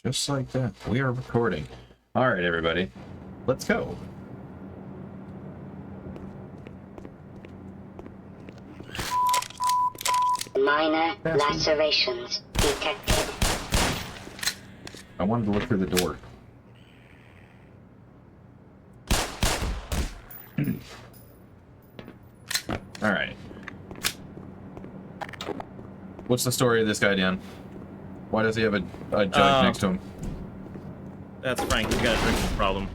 Just like that. We are recording. All right, everybody. Let's go. Minor lacerations detected. I wanted to look through the door. All right. What's the story of this guy, Dan? Why does he have a judge next to him? That's Frank. He's got a drinking problem.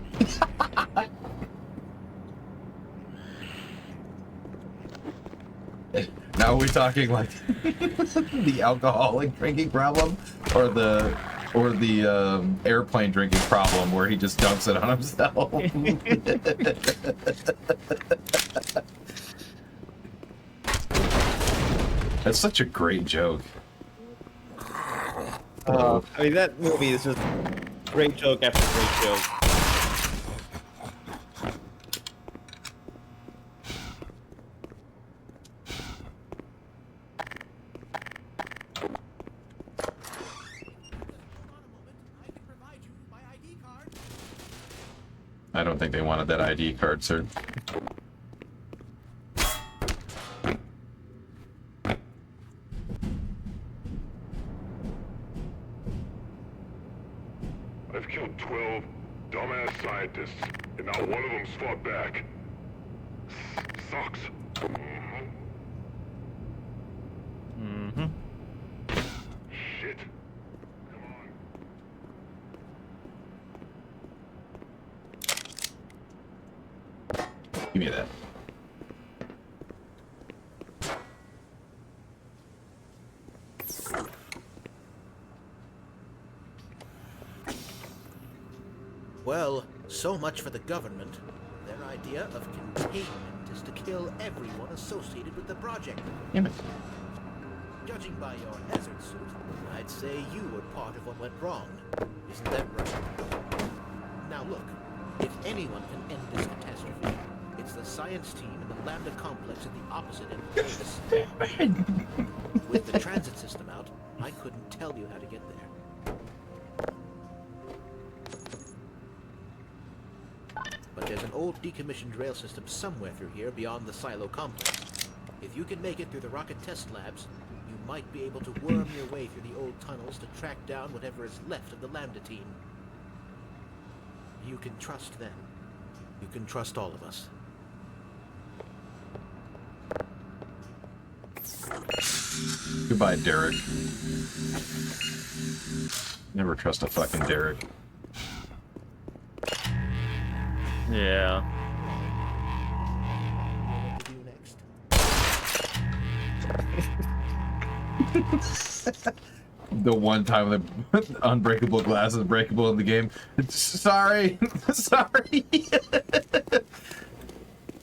Now are we talking like the alcoholic drinking problem, or the airplane drinking problem where he just dumps it on himself? That's such a great joke. I mean, that movie is just great joke after great joke. I don't think they wanted that ID card, sir. I've killed 12 dumbass scientists, and not one of them's fought back. Sucks. Shit. Come on. Give me that. Well, so much for the government. Their idea of containment is to kill everyone associated with the project. Damn it. Judging by your hazard suit, I'd say you were part of what went wrong. Isn't that right? Now look, if anyone can end this catastrophe, it's the science team in the Lambda complex at the opposite end of the base. With the transit system out, I couldn't tell you how to get there. But there's an old decommissioned rail system somewhere through here beyond the silo complex. If you can make it through the rocket test labs, you might be able to worm your way through the old tunnels to track down whatever is left of the Lambda team. You can trust them. You can trust all of us. Goodbye, Derek. Never trust a fucking Derek. Yeah. What to do next? The one time the unbreakable glass is breakable in the game. Sorry. Sorry.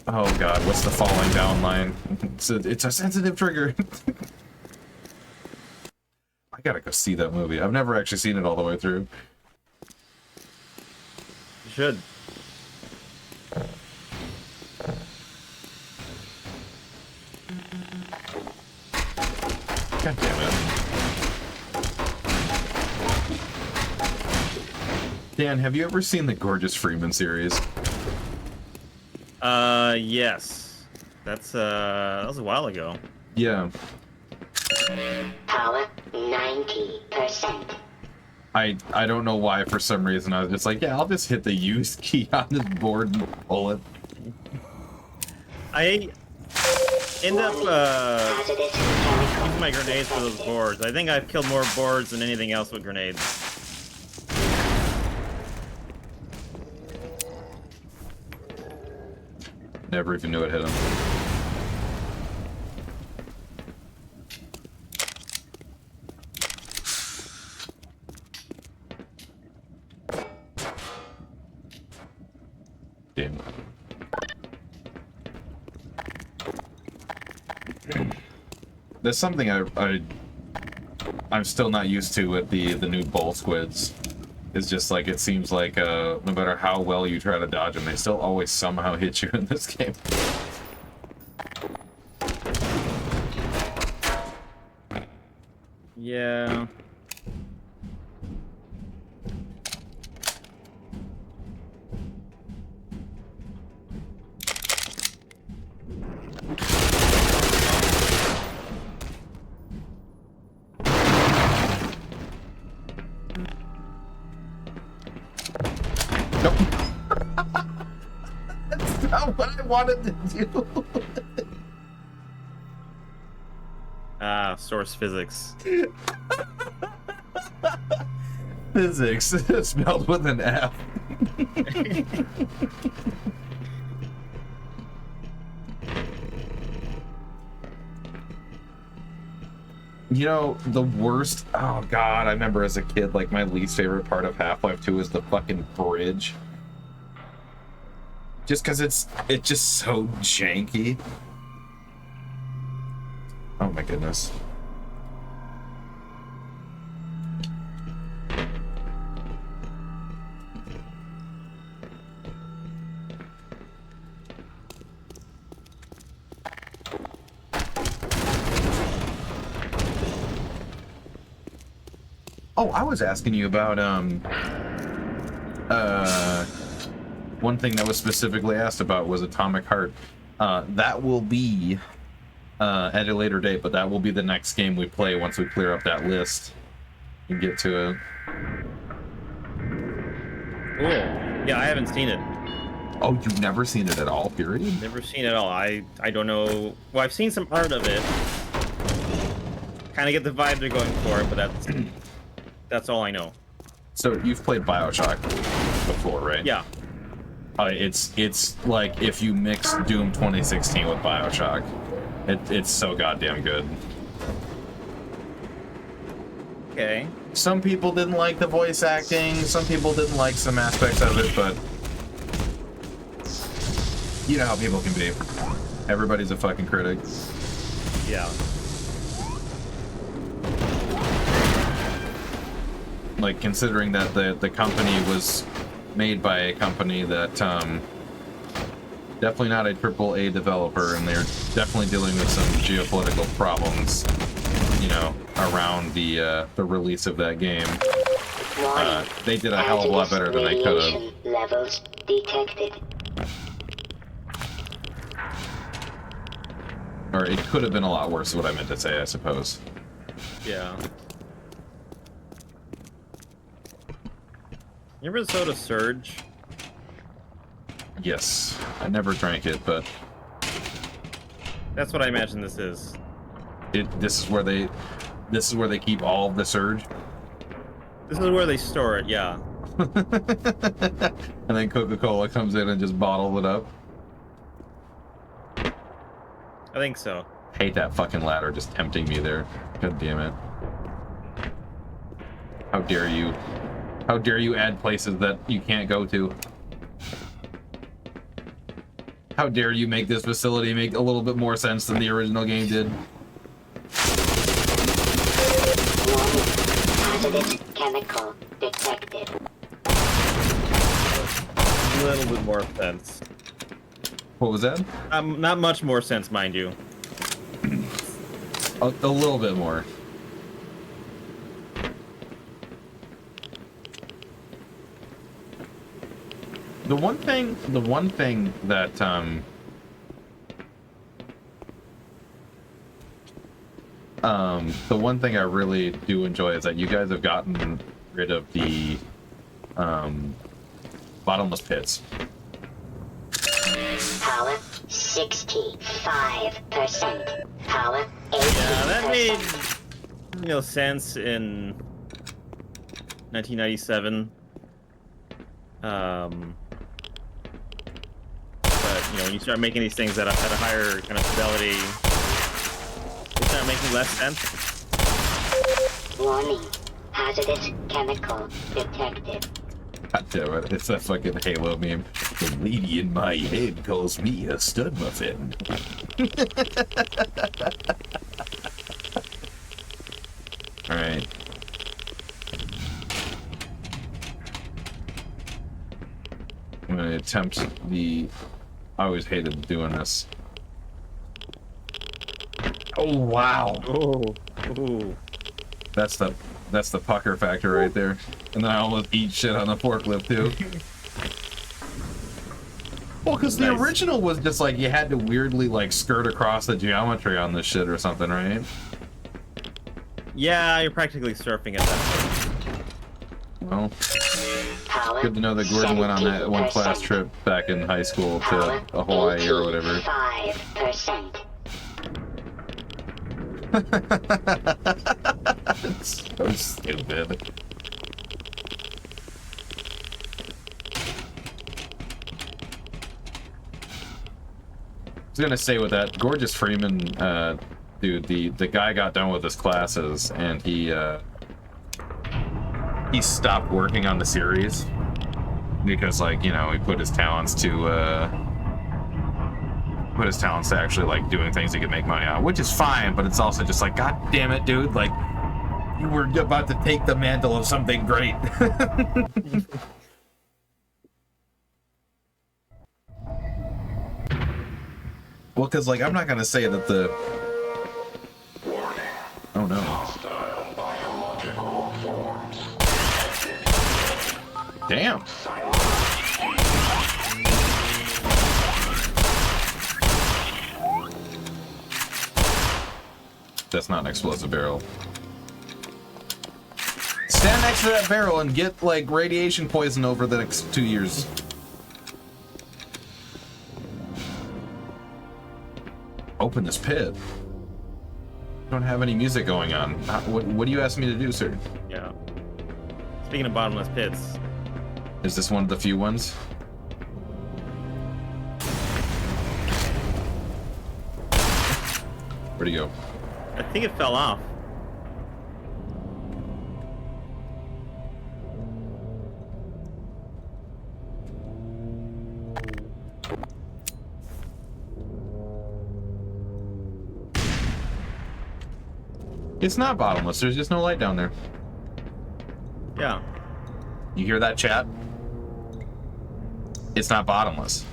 Oh god, what's the falling down line? It's a sensitive trigger. I gotta go see that movie. I've never actually seen it all the way through. You should. God damn it. Dan, have you ever seen the Gorgeous Freeman series? Yes. That was a while ago. Yeah. Power 90%. I don't know why, for some reason I was just like, yeah, I'll just hit the use key on this board and pull it. I end up Hazardous chemical. using my grenades for those boards. I think I've killed more boards than anything else with grenades. Never even knew it hit him. Damn. There's something I'm still not used to with the new ball squids. It's just like, it seems like no matter how well you try to dodge them, they still always somehow hit you in this game. Yeah. Nope. That's not what I wanted to do. Source physics. Physics spelled with an F. You know, the worst, oh god, I remember as a kid, like, my least favorite part of Half-Life 2 is the fucking bridge. Just because it's just so janky. Oh my goodness. Oh, I was asking you about one thing that was specifically asked about was Atomic Heart. That will be at a later date, but that will be the next game we play once we clear up that list and get to it. Cool. Yeah, I haven't seen it. Oh, you've never seen it at all, period? Never seen it at all. I don't know. Well, I've seen some part of it. Kind of get the vibe they're going for, but that's all I know. So you've played BioShock before, right? Yeah. It's like if you mix Doom 2016 with BioShock. It's so goddamn good. Okay. Some people didn't like the voice acting, some people didn't like some aspects of it, but you know how people can be. Everybody's a fucking critic. Yeah. Like, considering that the company was made by a company that definitely not a AAA developer, and they're definitely dealing with some geopolitical problems, you know, around the release of that game. They did a hell of a lot better than they could have. Levels detected. Or it could have been a lot worse, is what I meant to say, I suppose. Yeah. You ever soda Surge? Yes. I never drank it, but That's what I imagine this is. this is where they keep all of the Surge. This is where they store it, yeah. And then Coca-Cola comes in and just bottles it up. I think so. Hate that fucking ladder just tempting me there. God damn it. How dare you? How dare you add places that you can't go to? How dare you make this facility make a little bit more sense than the original game did? Hazardous chemical detected. A little bit more sense. What was that? Not much more sense, mind you. A little bit more. The one thing that the one thing I really do enjoy is that you guys have gotten rid of the bottomless pits. Power 65%. Power 80%. Yeah, that made sense in 1997. But when you start making these things at a higher kind of fidelity, they start making less sense. Warning. Hazardous chemical detected. God damn it, it's that fucking Halo meme. The lady in my head calls me a stud muffin. Alright. I'm gonna attempt the... I always hated doing this. Oh, wow! Oh, ooh. That's the pucker factor right there. And then I almost eat shit on the forklift too. Well, because the original was just like you had to weirdly like skirt across the geometry on this shit or something, right? Yeah, you're practically surfing at that point. Well, Power good to know that Gordon went on that one class 17%. trip back in high school to Power Hawaii or whatever. 85%. It's so stupid. I was gonna say with that Gorgeous Freeman dude, the guy got done with his classes and he stopped working on the series because, like, you know, he put his talents to actually like doing things he could make money on, which is fine, but it's also just like, god damn it, dude, like you were about to take the mantle of something great. Well, because, like, I'm not gonna say that the... Oh, no. Damn. That's not an explosive barrel. Stand next to that barrel and get, like, radiation poison over the next 2 years. Open this pit. Don't have any music going on. What do you ask me to do, sir? Yeah. Speaking of bottomless pits, Is this one of the few ones? Where'd he go? I think it fell off. It's not bottomless. There's just no light down there. Yeah. You hear that, chat? It's not bottomless.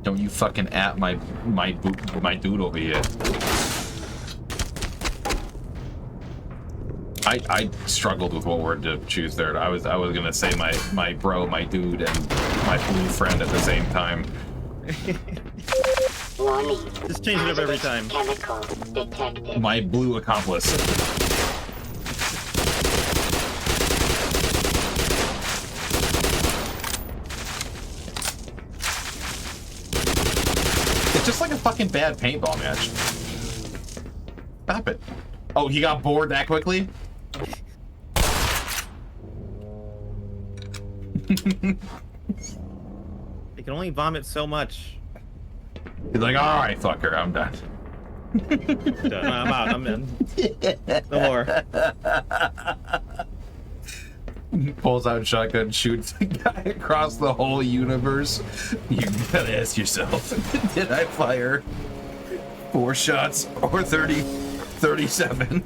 Don't you fucking at my dude over here. I struggled with what word to choose there. I was gonna say my bro, my dude, and my blue friend at the same time. Warning. Just change it up every time. Chemical detected. My blue accomplice. It's just like a fucking bad paintball match. Stop it. Oh, he got bored that quickly? It can only vomit so much. He's like, alright, fucker, I'm done. Done. I'm out. I'm in. No more. Pulls out shotgun, shoots the guy across the whole universe. You gotta ask yourself, did I fire 4 shots or 37?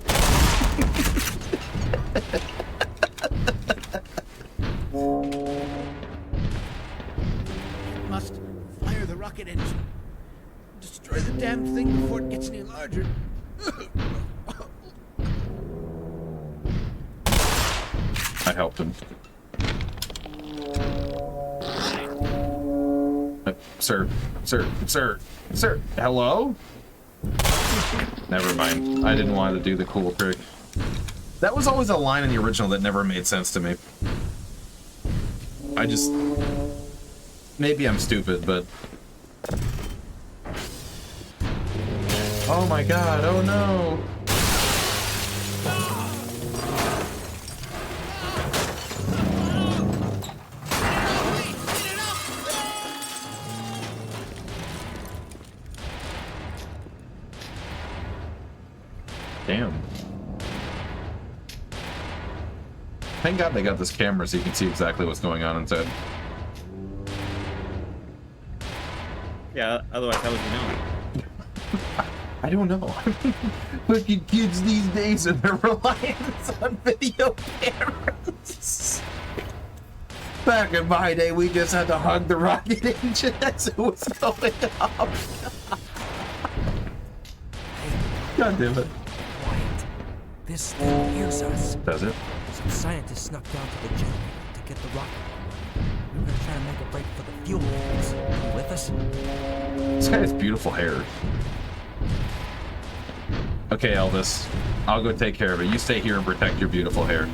Must fire the rocket engine. Destroy the damn thing before it gets any larger. I helped him. Sir, hello? Never mind. I didn't want to do the cool trick. That was always a line in the original that never made sense to me. I just... Maybe I'm stupid, but... Oh my god, oh no! Damn. Thank God they got this camera so you can see exactly what's going on inside. Yeah, otherwise how would you know? I don't know. Look at kids these days and their reliance on video cameras. Back in my day, we just had to hug the rocket engine as it was going up. God damn it. Quiet. This thing hears us. Does it? Some scientists snuck down to the generator to get the rocket. We were gonna try to make a break for the fuel tanks. Are you with us? This guy has beautiful hair. Okay, Elvis. I'll go take care of it. You stay here and protect your beautiful hair.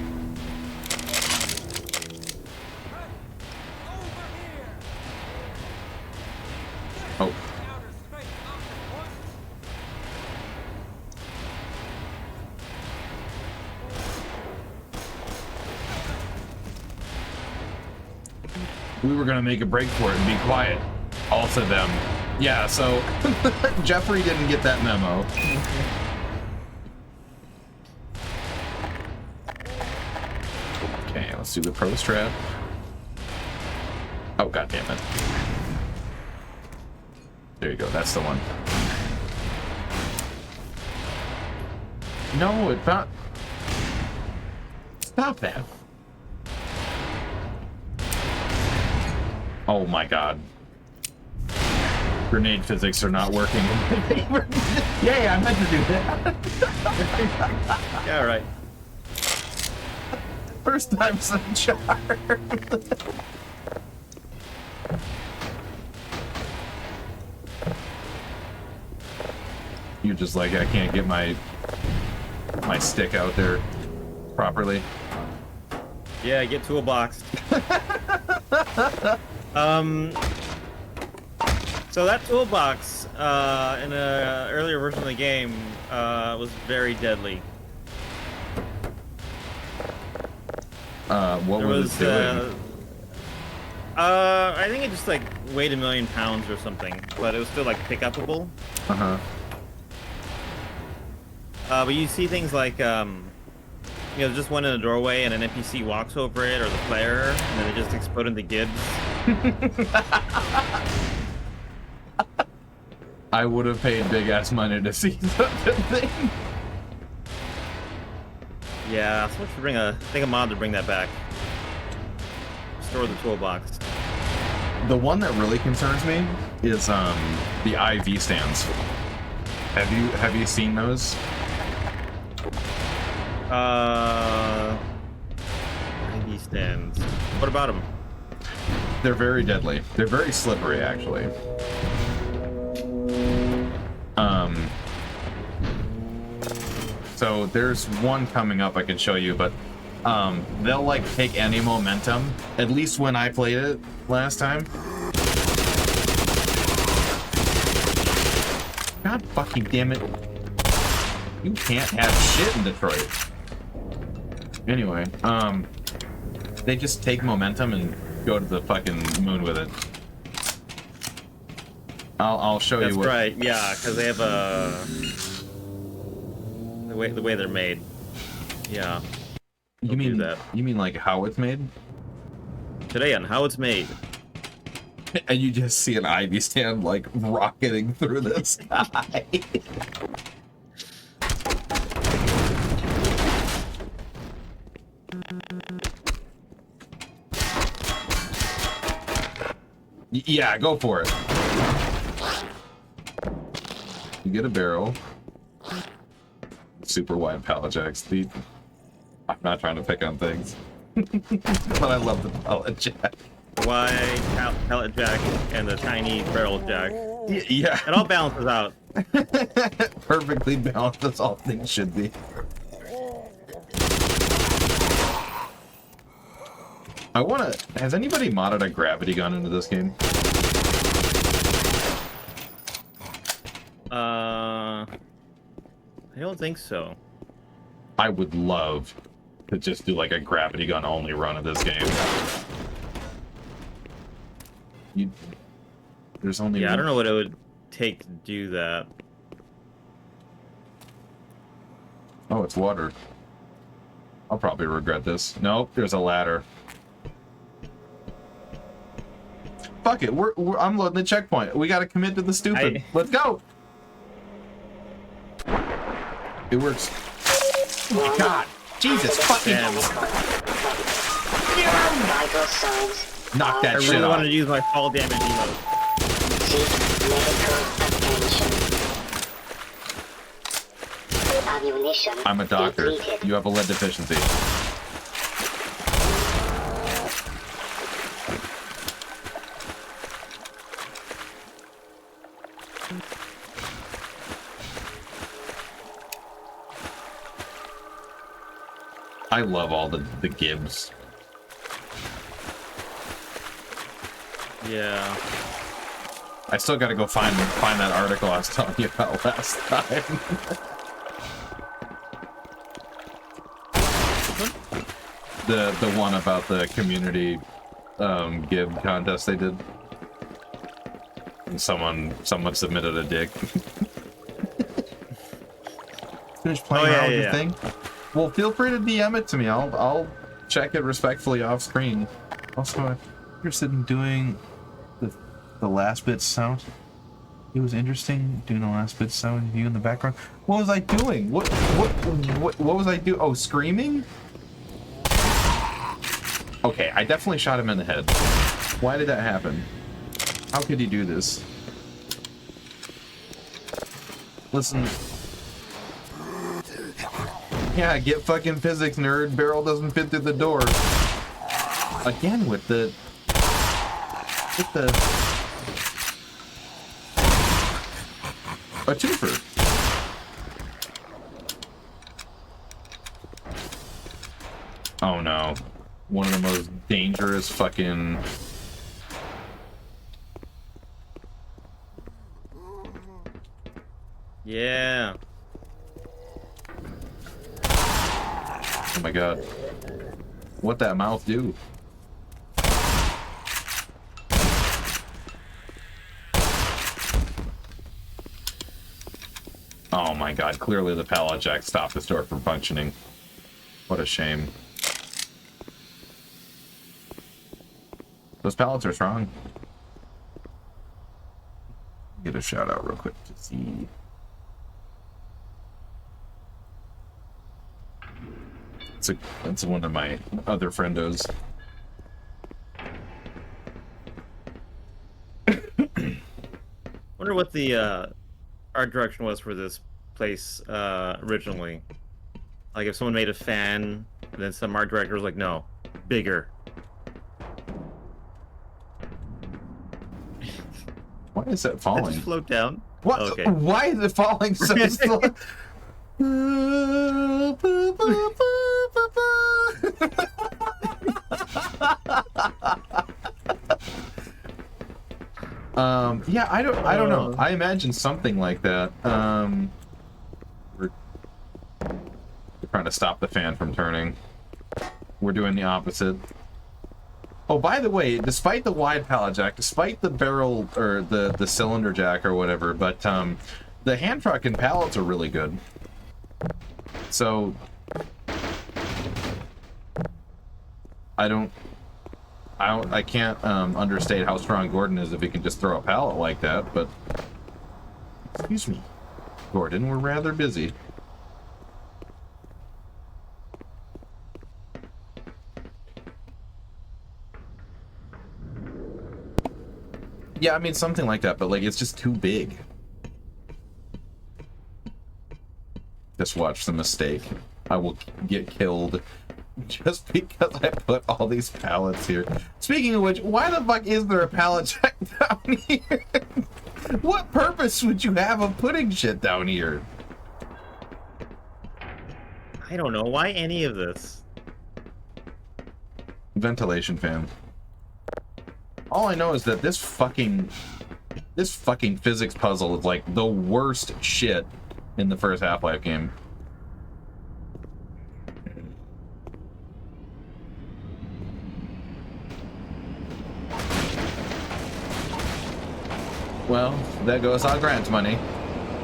We were gonna make a break for it and be quiet. All to them. Yeah, so Jeffrey didn't get that memo. Okay, let's do the pro strap. Oh, god damn it. There you go, that's the one. No, it's not. Stop that. Oh my god. Grenade physics are not working in my favor. Yay, I meant to do that. Yeah, right. First time's a charm. You're just like, I can't get my stick out there properly. Yeah, get toolboxed. So that toolbox in an earlier version of the game was very deadly. What was it doing? I think it just like weighed 1,000,000 pounds or something, but it was still like pick upable. Uh-huh. But you see things like, just one in a doorway and an NPC walks over it, or the player, and then it just explode into gibs. I would have paid big ass money to see such a thing. Yeah, someone should think a mod to bring that back. Store the toolbox. The one that really concerns me is the IV stands. Have you seen those? IV stands. What about them? They're very deadly. They're very slippery, actually. So there's one coming up I can show you, but they'll like take any momentum. At least when I played it last time. God fucking damn it. You can't have shit in Detroit. Anyway, they just take momentum and go to the fucking moon with it. I'll show you what. That's right, yeah, because they have the way they're made. Yeah. You mean that? You mean like how it's made? Today on how it's made. And you just see an ivy stand like rocketing through the sky. Yeah, go for it. You get a barrel. Super wide pallet jacks. I'm not trying to pick on things. But I love the pallet jack. Wide pellet jack and the tiny barrel jack. Yeah. It all balances out. Perfectly balanced as all things should be. Has anybody modded a gravity gun into this game? I don't think so. I would love to just do like a gravity gun only run of this game. There's only Yeah, one. I don't know what it would take to do that. Oh, it's water. I'll probably regret this. Nope, there's a ladder. Fuck it, I'm loading the checkpoint. We gotta commit to the stupid. Let's go! It works. Oh my god! Jesus fucking... Vital signs. Knock that I shit really off. wanted to use my fall damage emote. Seek medical attention. Ammunition I'm a doctor. depleted. You have a lead deficiency. I love all the Gibbs. Yeah. I still gotta go find that article I was telling you about last time. The one about the community Gib contest they did. And someone submitted a dick. Finish playing around with the thing. Well, feel free to DM it to me. I'll check it respectfully off screen. Also, I'm interested in doing the last bit sound. It was interesting doing the last bit sound with you in the background. What was I doing? What was I doing? Oh, screaming? Okay, I definitely shot him in the head. Why did that happen? How could he do this? Listen. Yeah, get fucking physics, nerd. Barrel doesn't fit through the door. Again with the... A twofer. Oh no. One of the most dangerous fucking... Yeah. Oh my god. What'd that mouth do? Oh my god, clearly the pallet jack stopped this door from functioning. What a shame. Those pallets are strong. Get a shout out real quick to see. That's one of my other friendos. Wonder what the art direction was for this place originally. Like if someone made a fan, and then some art director was like, "No, bigger." Why is that Did falling? it just float down? What? Oh, okay. Why is it falling so slow? Yeah, I don't know. I imagine something like that. We're trying to stop the fan from turning. We're doing the opposite. Oh, by the way, despite the wide pallet jack, despite the barrel or the cylinder jack or whatever, but the hand truck and pallets are really good. So I can't understate how strong Gordon is if he can just throw a pallet like that, but excuse me, Gordon, we're rather busy. Yeah, I mean something like that, but like it's just too big. Just watch the mistake. I will get killed just because I put all these pallets here. Speaking of which, why the fuck is there a pallet jack down here? What purpose would you have of putting shit down here? I don't know why any of this. Ventilation fan. All I know is that this fucking physics puzzle is like the worst shit in the first Half-Life game. Well, there goes our grant money.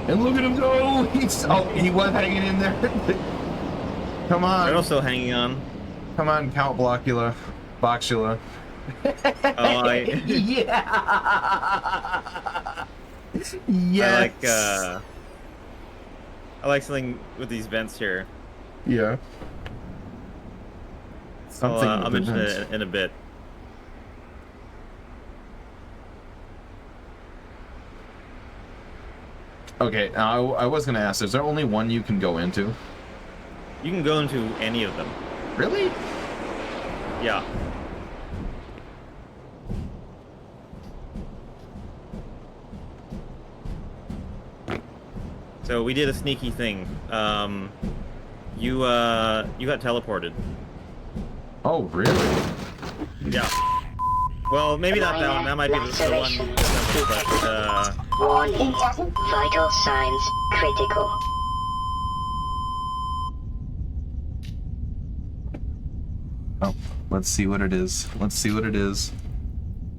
And look at him go! He was hanging in there. Come on. They're also hanging on. Come on, Count Blockula. Boxula. Oh, Yeah! Yes! I like something with these vents here. Yeah. Something I'll with the mention vents. it in a bit. Okay, now I was gonna ask, is there only one you can go into? You can go into any of them. Really? Yeah. So we did a sneaky thing. You got teleported. Oh, really? Yeah. Well, maybe not that one. That might be the Laceration one. detected. But Warning. Vital signs critical. Oh. Let's see what it is. Let's see what it is.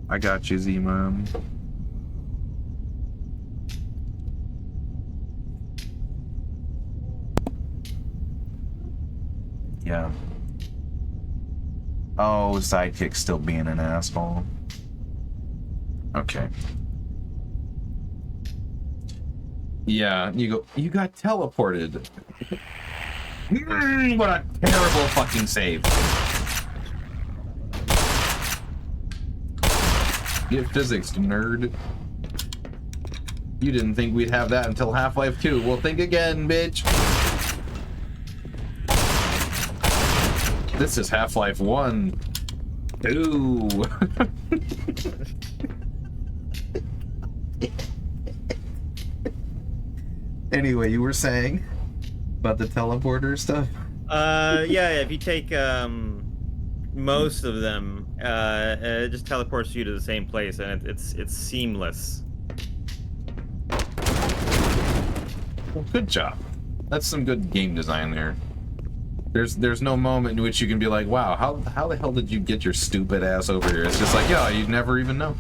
I got you, Z-Man. Yeah. Oh, Sidekick's still being an asshole. Okay. Yeah, you got teleported. What a terrible fucking save. Get physics, nerd. You didn't think we'd have that until Half-Life 2. Well, think again, bitch. This is Half-Life 1. Ooh. Anyway, you were saying about the teleporter stuff? Yeah, if you take most of them, it just teleports you to the same place, and it's seamless. Well, good job. That's some good game design there. There's no moment in which you can be like, wow, how the hell did you get your stupid ass over here? It's just like, yeah, you'd never even know.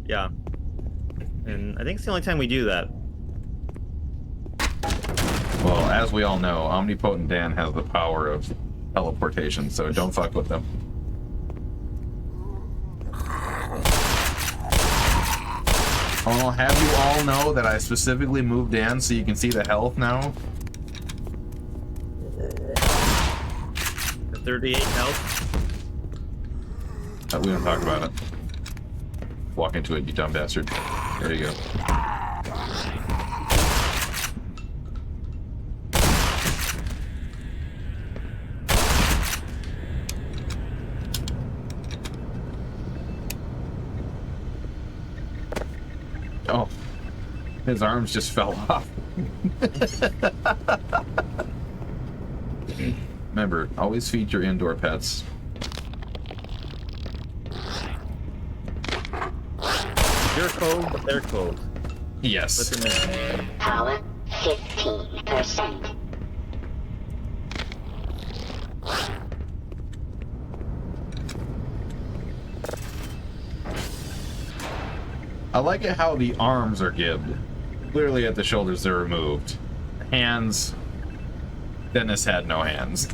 Yeah. And I think it's the only time we do that. Well, as we all know, Omnipotent Dan has the power of teleportation, so don't fuck with them. I'll have you all know that I specifically moved Dan so you can see the health now. For 38 health. We don't talk about it. Walk into it, you dumb bastard. There you go. Oh, his arms just fell off. Remember, always feed your indoor pets. You're cold, but they're cold. Yes. Put them in. Power 15%. I like it how the arms are gibbed. Clearly at the shoulders they're removed. Hands. Dennis had no hands.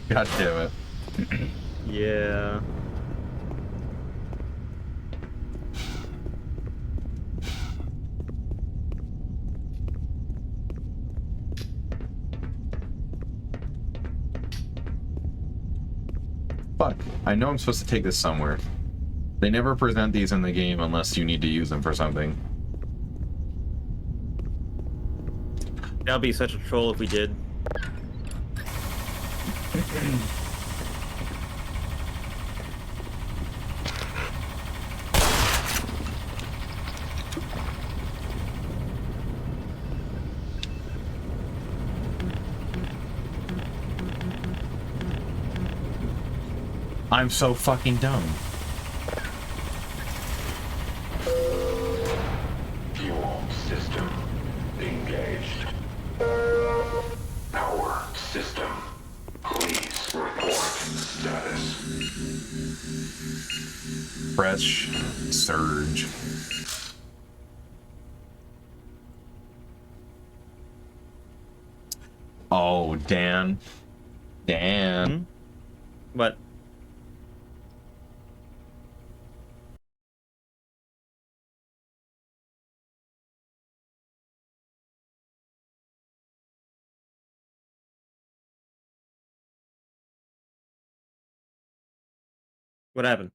God damn it. Yeah. Fuck. I know I'm supposed to take this somewhere. They never present these in the game unless you need to use them for something. That'd be such a troll if we did. I'm so fucking dumb. Fuel system engaged. Power system. Please report status. Fresh surge. Oh, Dan. Dan. Hmm? But what happened?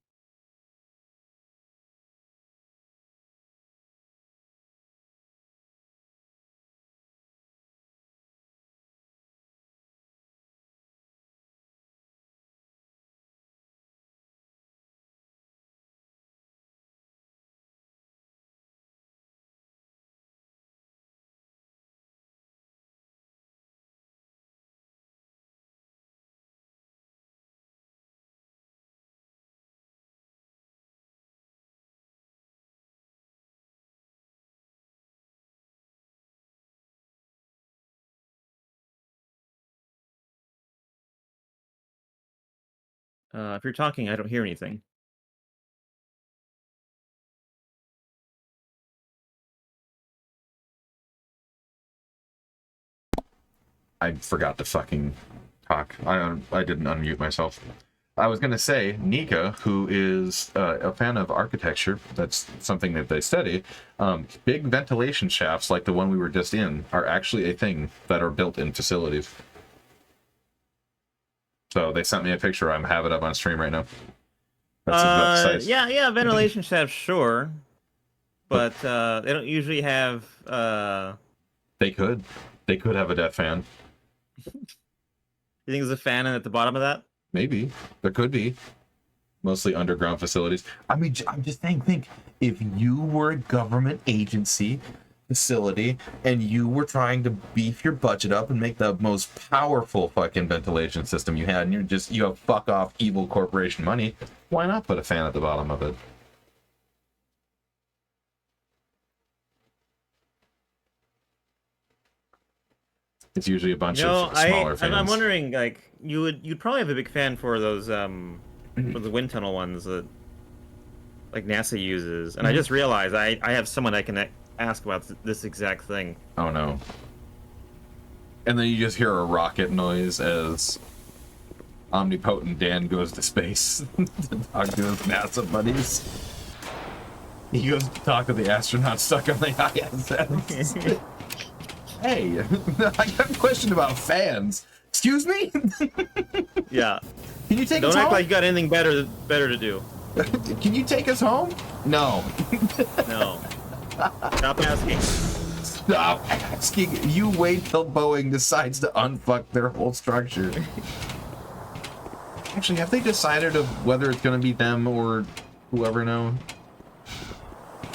If you're talking, I don't hear anything. I forgot to fucking talk. I didn't unmute myself. I was going to say, Nika, who is a fan of architecture, that's something that they study, big ventilation shafts like the one we were just in are actually a thing that are built in facilities. So they sent me a picture. I have it up on stream right now. That's the size. Yeah, ventilation shafts, sure. But they don't usually have... They could. They could have a death fan. You think there's a fan at the bottom of that? Maybe. There could be. Mostly underground facilities. I mean, I'm just saying, think, if you were a government agency facility and you were trying to beef your budget up and make the most powerful fucking ventilation system you had, and you have fuck off evil corporation money, why not put a fan at the bottom of it? It's usually a bunch of smaller fans. I'm wondering, like, you'd probably have a big fan for those for the wind tunnel ones that like NASA uses. And I just realized I have someone I can ask about this exact thing. Oh no. And then you just hear a rocket noise as Omnipotent Dan goes to space to talk to his NASA buddies. He goes to talk to the astronauts stuck on the ISS. Hey, I got a question about fans. Excuse me? Yeah. Can you take Don't us act home? like you got anything better to do. Can you take us home? No. No. Stop asking. Stop asking. You wait till Boeing decides to unfuck their whole structure. Actually, have they decided of whether it's going to be them or whoever now?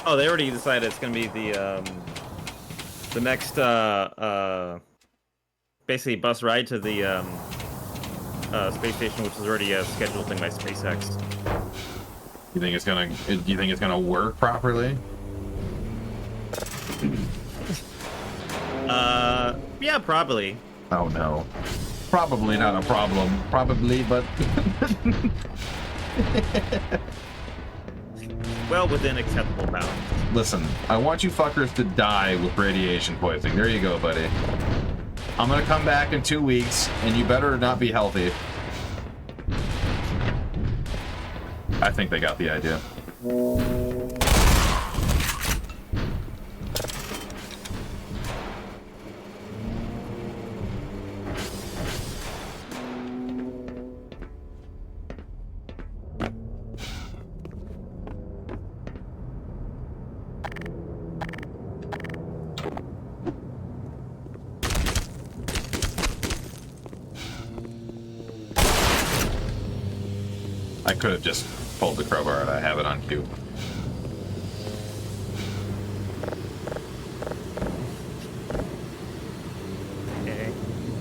Oh, they already decided it's gonna be the next basically bus ride to the space station, which is already a scheduled thing by SpaceX. You think it's gonna work properly? Yeah, probably. Oh no. Probably not a problem. Probably, but Well within acceptable bounds. listen, I want you fuckers to die with radiation poisoning. There you go, buddy. I'm gonna come back in 2 weeks, and you better not be healthy. I think they got the idea. I could have just pulled the crowbar out. I have it on cue. Okay.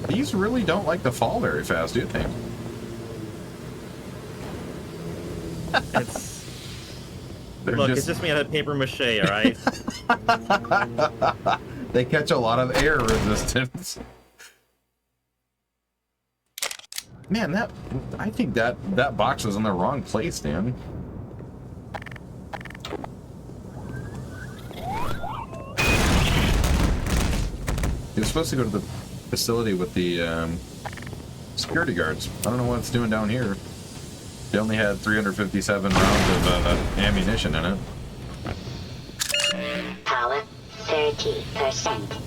These really don't like to fall very fast, do you think? It's They're look, it's just made out of paper mache, alright? They catch a lot of air resistance. Man, I think that box was in the wrong place, Dan. He was supposed to go to the facility with the security guards. I don't know what it's doing down here. They only had 357 rounds of ammunition in it. Power 30%.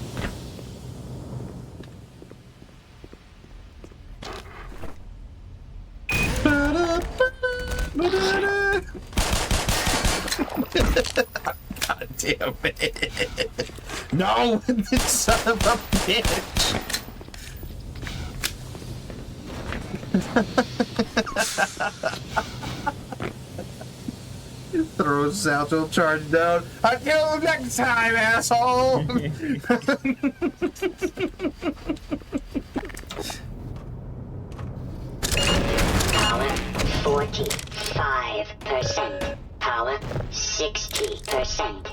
God damn it. No, this son of a bitch. Throw satchel charge down. I'll kill him next time, asshole. Power 45%. Power 60%.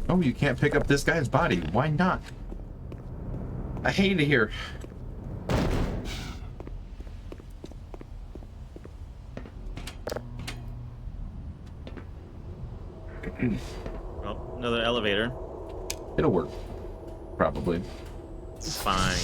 Oh, you can't pick up this guy's body. Why not? I hate it here. Oh, another elevator. It'll work. Probably. It's fine.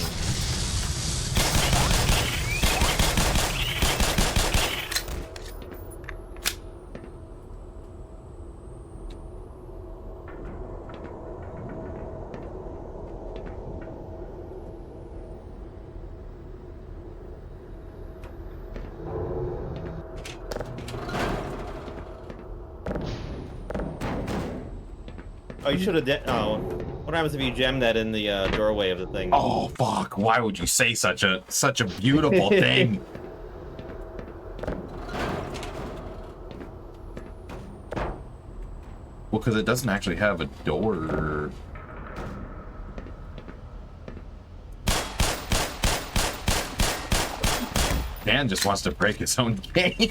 Oh, you should have. Oh, what happens if you gem that in the doorway of the thing? Oh fuck! Why would you say such a beautiful thing? Well, because it doesn't actually have a door. Dan just wants to break his own game.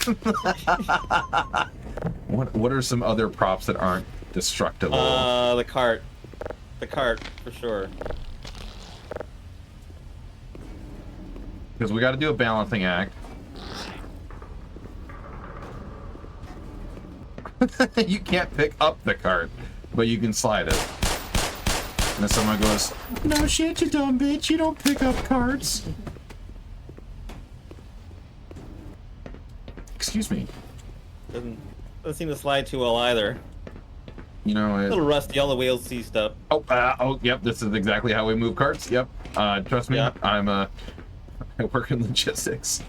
What are some other props that aren't destructible? The cart. The cart, for sure. Because we got to do a balancing act. You can't pick up the cart, but you can slide it. And then someone goes, "No shit, you dumb bitch, you don't pick up carts." Excuse me. Doesn't seem to slide too well either. You know, A little rusty. All the wheels see stuff. Yep, this is exactly how we move carts. Yep. Trust me, Yeah. I work in logistics.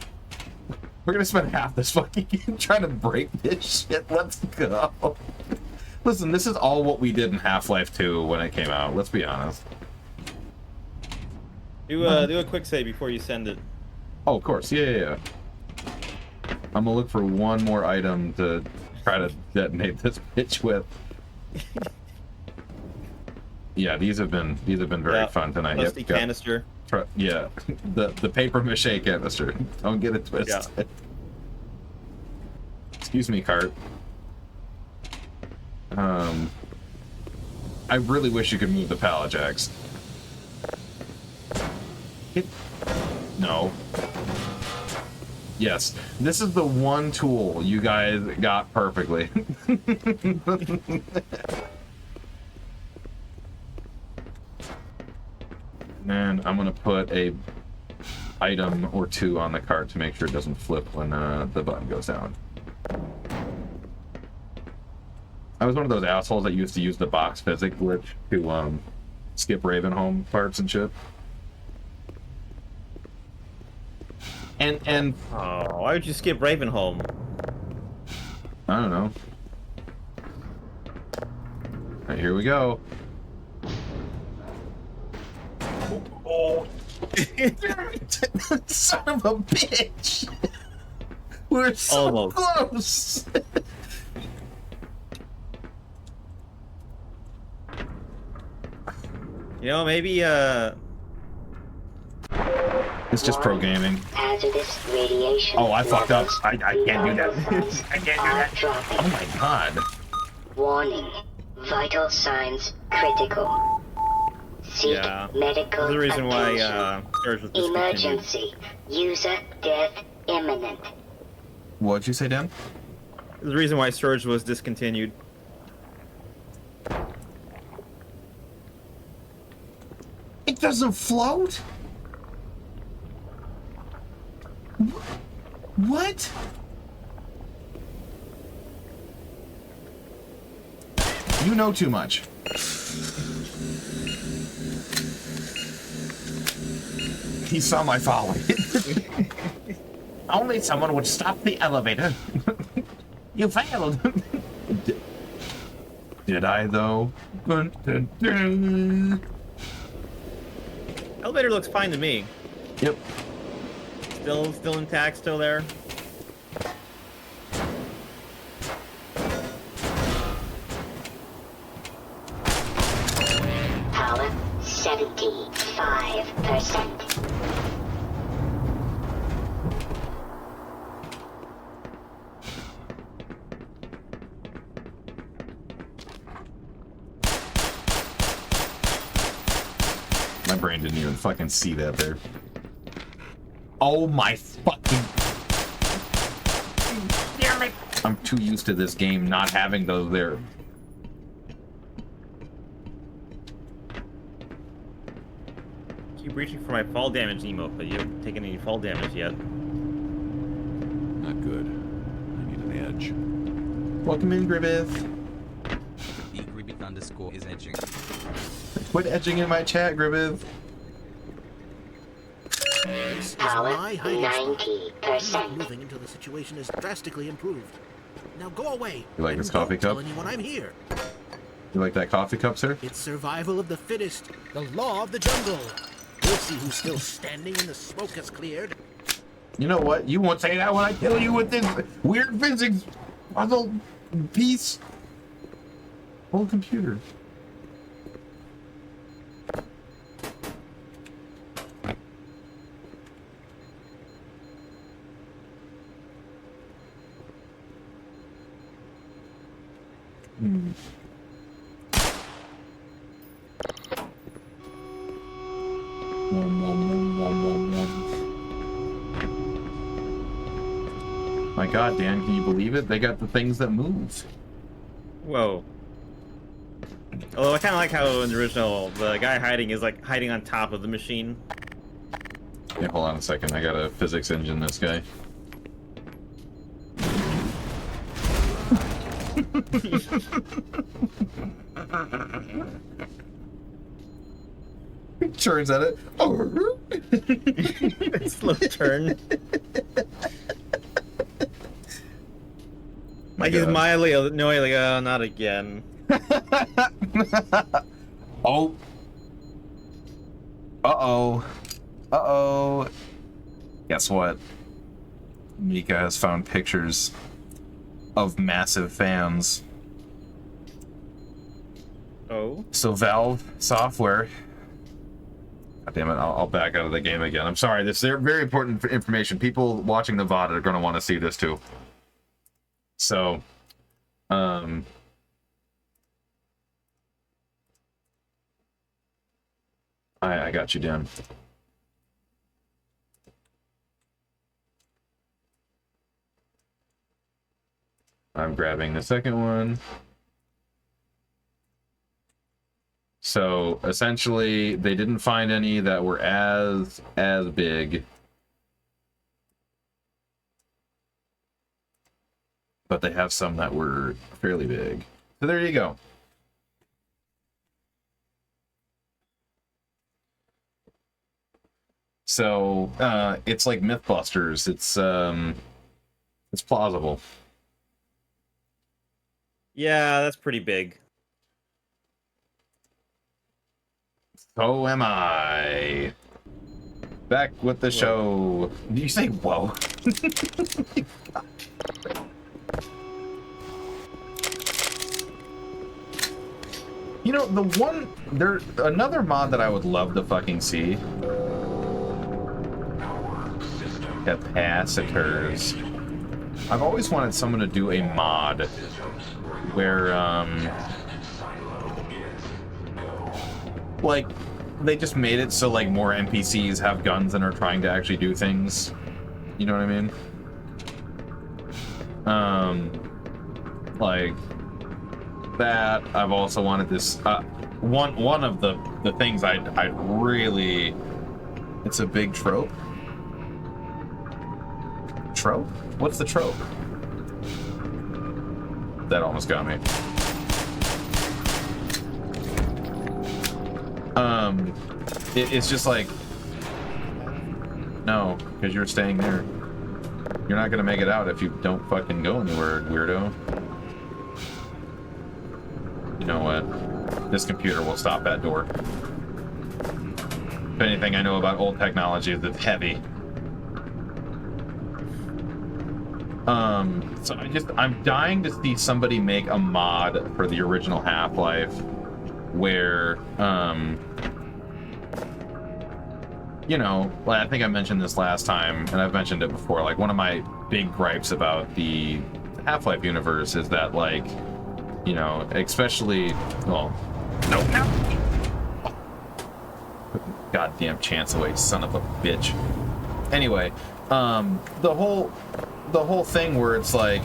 We're gonna spend half this fucking game trying to break this shit. Let's go. Listen, this is all what we did in Half-Life 2 when it came out. Let's be honest. Do a quick save before you send it. Oh, of course. Yeah. I'm gonna look for one more item to try to detonate this bitch with. Yeah, these have been very fun tonight. Rusty Yep. canister. Yeah, the paper mache canister. Don't get it twisted. Yeah. Excuse me, cart. I really wish you could move the pallet jacks. No. Yes, this is the one tool you guys got perfectly. Man, I'm gonna put a item or two on the cart to make sure it doesn't flip when the button goes down. I was one of those assholes that used to use the box physics glitch to skip Ravenholm parts and shit. And Oh, why would you skip Ravenholm? I don't know. Alright, here we go. Oh, son of a bitch! We're so Almost. close. You know, maybe It's just pro gaming. Hazardous radiation. Oh, I fucked up. levels I can't do that. I can't do are that. dropping. Oh my god. Warning. Vital signs critical. Seek Yeah. medical the reason why attention. Surge was discontinued. Emergency. User death imminent. What'd you say, Dan? The reason why Surge was discontinued. It doesn't float? What? You know too much. He saw my folly. Only someone would stop the elevator. You failed. Did I, though? Elevator looks fine to me. Yep. Still intact, still there. Power 75%. My brain didn't even fucking see that there. Oh my fucking... Damn it! I'm too used to this game not having those there. keep reaching for my fall damage emote, but you haven't taken any fall damage yet. Not good. I need an edge. Welcome in, Gribbith. _is edging. Quit edging in my chat, Gribbith. This is Power my hiding spot. 90%. Moving until the situation is drastically improved. Now go away. You like and this coffee don't tell cup? anyone I'm here. You like that coffee cup, sir? It's survival of the fittest, the law of the jungle. We'll see who's still standing when the smoke has cleared. You know what? You won't say that when I kill you with this weird physics puzzle piece. Old computer. My God, Dan, can you believe it? They got the things that move. Whoa. Although I kind of like how in the original, the guy hiding is like hiding on top of the machine. Yeah, hold on a second. I got a physics engine this guy. Turns at it. Oh. Slow turn. Like he's mildly annoyed, like, oh, not again. Oh. Uh-oh. Uh-oh. Guess what? Mika has found pictures of massive fans. Oh? So Valve software... God damn it, I'll back out of the game again. I'm sorry, this is very important information. People watching the VOD are going to want to see this too. So, I got you, Dan. I'm grabbing the second one. So essentially, they didn't find any that were as big, but they have some that were fairly big. So there you go. So it's like Mythbusters. It's plausible. Yeah, that's pretty big. So am I. Back with the show. Did you say whoa? You know, another mod that I would love to fucking see. Capacitors. I've always wanted someone to do a mod where, like, they just made it so, like, more NPCs have guns and are trying to actually do things. You know what I mean? Like, that. I've also wanted this, one of the things I'd really... It's a big trope. Trope? What's the trope? That almost got me. It's just like, no, because you're staying there. You're not gonna make it out if you don't fucking go anywhere, weirdo. You know what? This computer will stop that door. If anything I know about old technology is it's heavy. So I'm dying to see somebody make a mod for the original Half-Life where, you know, like I think I mentioned this last time, and I've mentioned it before, like one of my big gripes about the Half-Life universe is that, like, you know, especially, well, no. Goddamn chance away, son of a bitch. Anyway, the whole thing where it's like,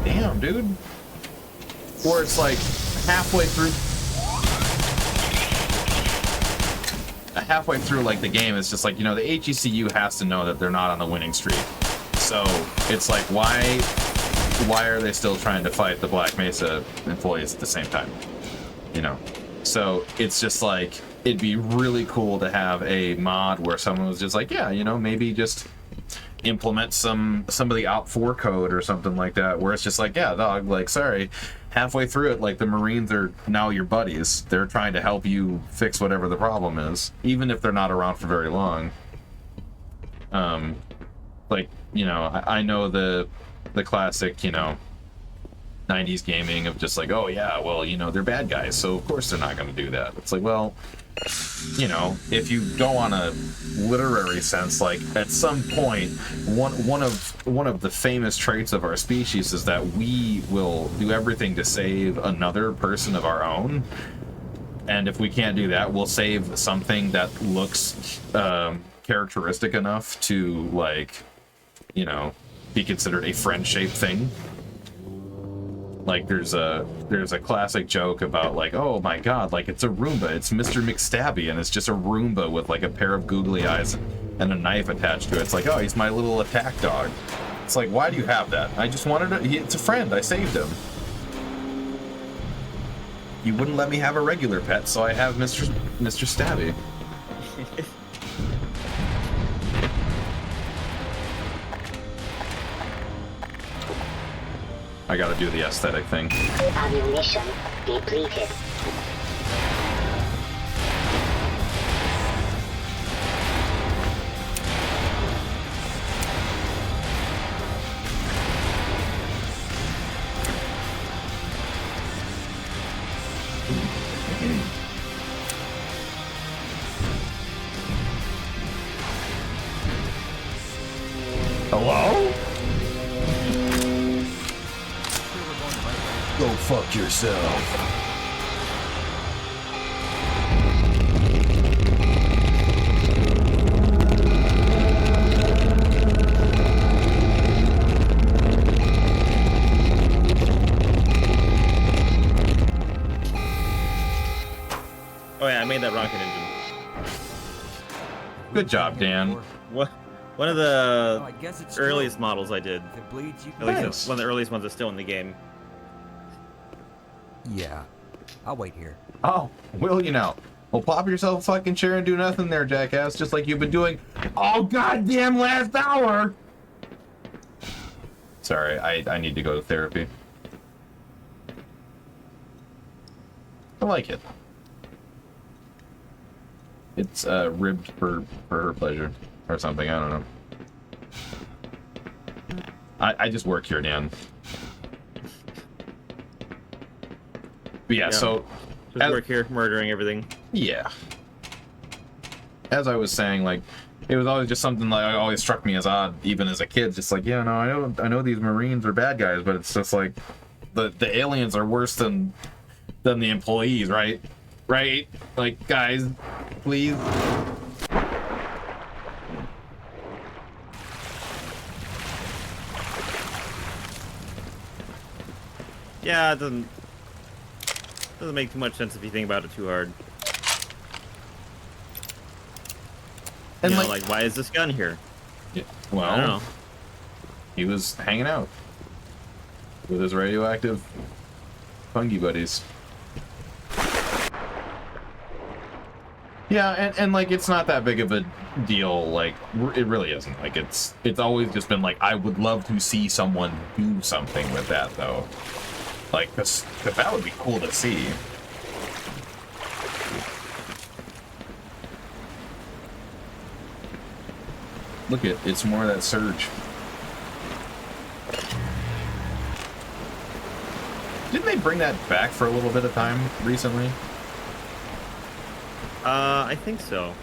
damn, dude, where it's like halfway through, halfway through like the game, it's just like, you know, the HECU has to know that they're not on the winning streak. So it's like, why are they still trying to fight the Black Mesa employees at the same time? You know? So it's just like, it'd be really cool to have a mod where someone was just like, yeah, you know, maybe just implement some of the OP4 code or something like that, where it's just like, yeah, dog, like, sorry, halfway through it, like, the Marines are now your buddies. They're trying to help you fix whatever the problem is, even if they're not around for very long. Like, you know, I know the classic, you know, 90s gaming of just like, oh yeah, well, you know, they're bad guys, so of course they're not going to do that. It's like, well, you know, if you go on a literary sense, like, at some point, one of the famous traits of our species is that we will do everything to save another person of our own, and if we can't do that, we'll save something that looks characteristic enough to, like, you know, be considered a friend-shaped thing. Like, there's a classic joke about, like, oh my god, like, it's a Roomba, it's Mr. McStabby, and it's just a Roomba with, like, a pair of googly eyes and a knife attached to it. It's like, oh, he's my little attack dog. It's like, why do you have that? I just wanted to, it's a friend, I saved him. You wouldn't let me have a regular pet, so I have Mr. Stabby. I gotta do the aesthetic thing. Ammunition depleted. Hello? Go fuck yourself. Oh yeah, I made that rocket engine. Good job, Dan. What? One of Oh, the I guess it's earliest models I did. If it bleeds, you At can least Nice. one of the earliest ones that's still in the game. Yeah. I'll wait here. Oh, will you now? Well, pop yourself a fucking chair and do nothing there, jackass, just like you've been doing all goddamn last hour. Sorry, I need to go to therapy. I like it. It's ribbed for her pleasure or something. I don't know. I just work here, Dan. But yeah, Yeah. so Just work here, murdering everything. yeah. As I was saying, like, it was always just something like always struck me as odd, even as a kid. Just like, yeah, no, I know these Marines are bad guys, but it's just like the aliens are worse than the employees, right? Right? Like, guys, please. Yeah, it doesn't make too much sense if you think about it too hard. And You know, like, like, why is this gun here? yeah, I don't know. well, he was hanging out with his radioactive fungi buddies. Yeah, and like, it's not that big of a deal. Like, it really isn't. Like, it's always just been like, I would love to see someone do something with that, though. Like, cause that would be cool to see. Look at, it's more of that surge. Didn't they bring that back for a little bit of time recently? I think so.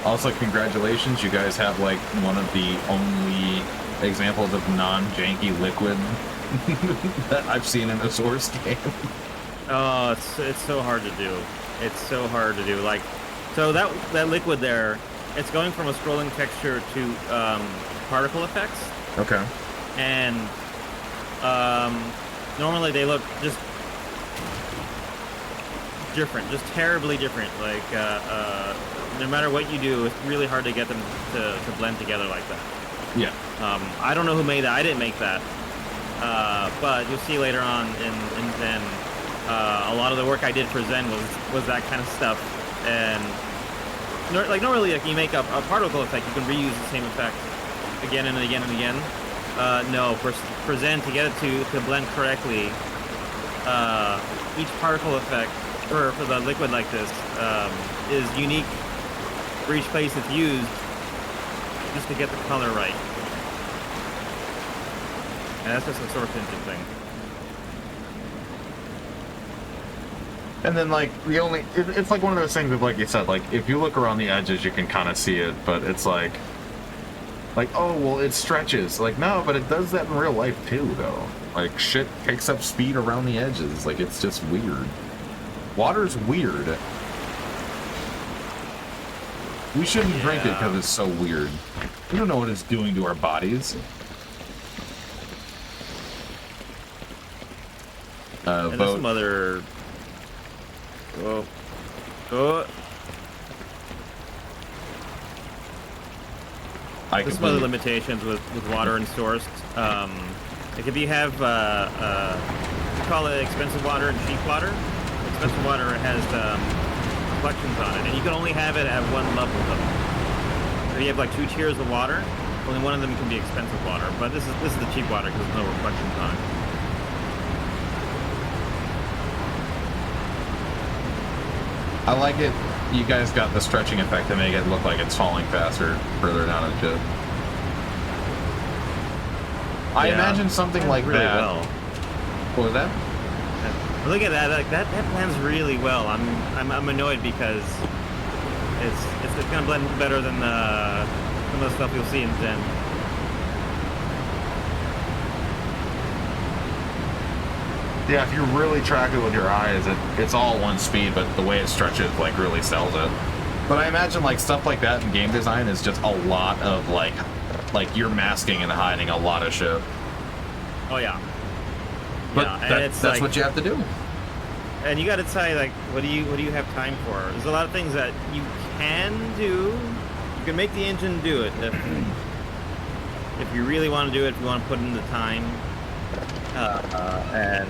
Also, congratulations, you guys have like one of the only examples of non-janky liquid that I've seen in a Source game. Oh, it's so hard to do. It's so hard to do. Like, so that liquid there, it's going from a scrolling texture to particle effects, Okay. and normally they look just different, just terribly different. Like, no matter what you do, it's really hard to get them to blend together like that. Yeah. I don't know who made that. I didn't make that. But you'll see later on in Zen, a lot of the work I did for Zen was that kind of stuff. And normally, like, you make a particle effect, you can reuse the same effect again and again and again. No, for Zen, to get it to blend correctly, each particle effect for the liquid like this is unique for each place it's used, just to get the color right. And that's just a source engine thing. And then, like, it's like one of those things of, like you said, like, if you look around the edges, you can kind of see it, but it's like, oh, well, it stretches. Like, no, but it does that in real life, too, though. Like, shit picks up speed around the edges. Like, it's just weird. Water's weird. We shouldn't drink it because it's so weird. We don't know what it's doing to our bodies. And there's some other... There's some other limitations with water and sourced. Like if you have, we call it expensive water and cheap water. Expensive water has reflections on it, and you can only have it at one level though. If you have like 2 tiers of water, only one of them can be expensive water. But this is the cheap water because there's no reflections on it. I like it. You guys got the stretching effect to make it look like it's falling faster further down and shit. I imagine something like really that. Well. What was that? Look at that! Like that blends really well. I'm annoyed because it's gonna blend better than some of the stuff you'll see in Zen. Yeah, if you really track it with your eyes, it's all one speed, but the way it stretches, like, really sells it. But I imagine, like, stuff like that in game design is just a lot of, like you're masking and hiding a lot of shit. Oh, yeah. But yeah, that's like, what you have to do. And you gotta decide, like, what do you have time for? There's a lot of things that you can do. You can make the engine do it if you really want to do it, if you want to put in the time. And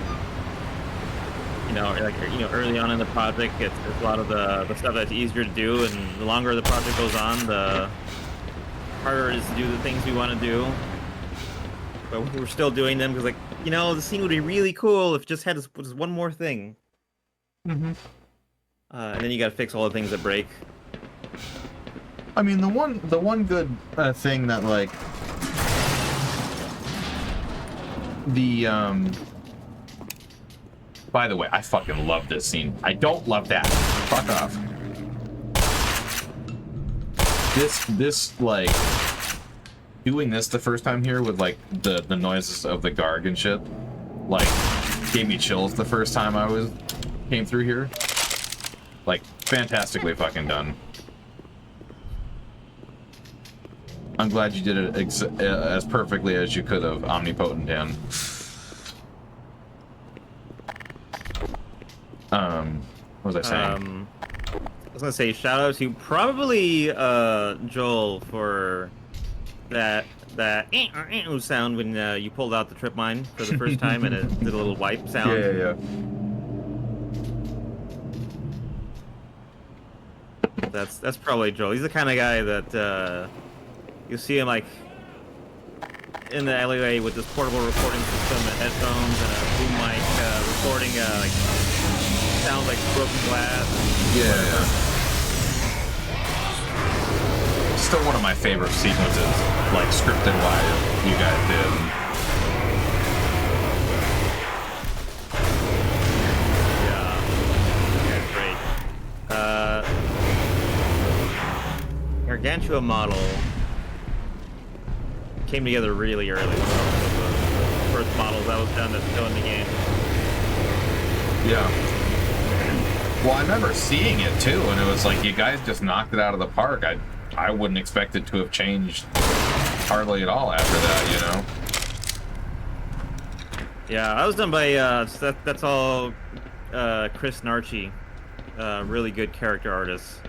early on in the project, it's a lot of the stuff that's easier to do, and the longer the project goes on, the harder it is to do the things we want to do. But we're still doing them because, like, the scene would be really cool if it just had just one more thing. Mm-hmm. And then you got to fix all the things that break. I mean, the one good thing that, like, by the way, I fucking love this scene. I don't love that. Fuck off. This like, doing this the first time here with, like, the noises of the Garg and shit, like, gave me chills the first time came through here. Like, fantastically fucking done. I'm glad you did it as perfectly as you could have, Omnipotent Dan. What was I saying? I was gonna say shout out to probably Joel for that sound when you pulled out the trip mine for the first time and it did a little wipe sound. Yeah. That's probably Joel. He's the kind of guy that you see him, like, in the alleyway with this portable recording system and headphones and a boom mic, recording like sounds like broken glass. Yeah. Still one of my favorite sequences, like, scripted wise, you guys did. Yeah, great. Gargantua model came together really early. One of the first models that was done that's still in the game. Yeah. Well, I remember seeing it too, and it was like, you guys just knocked it out of the park. I wouldn't expect it to have changed hardly at all after that, Yeah, I was done by that's all Chris Narchi, really good character artist.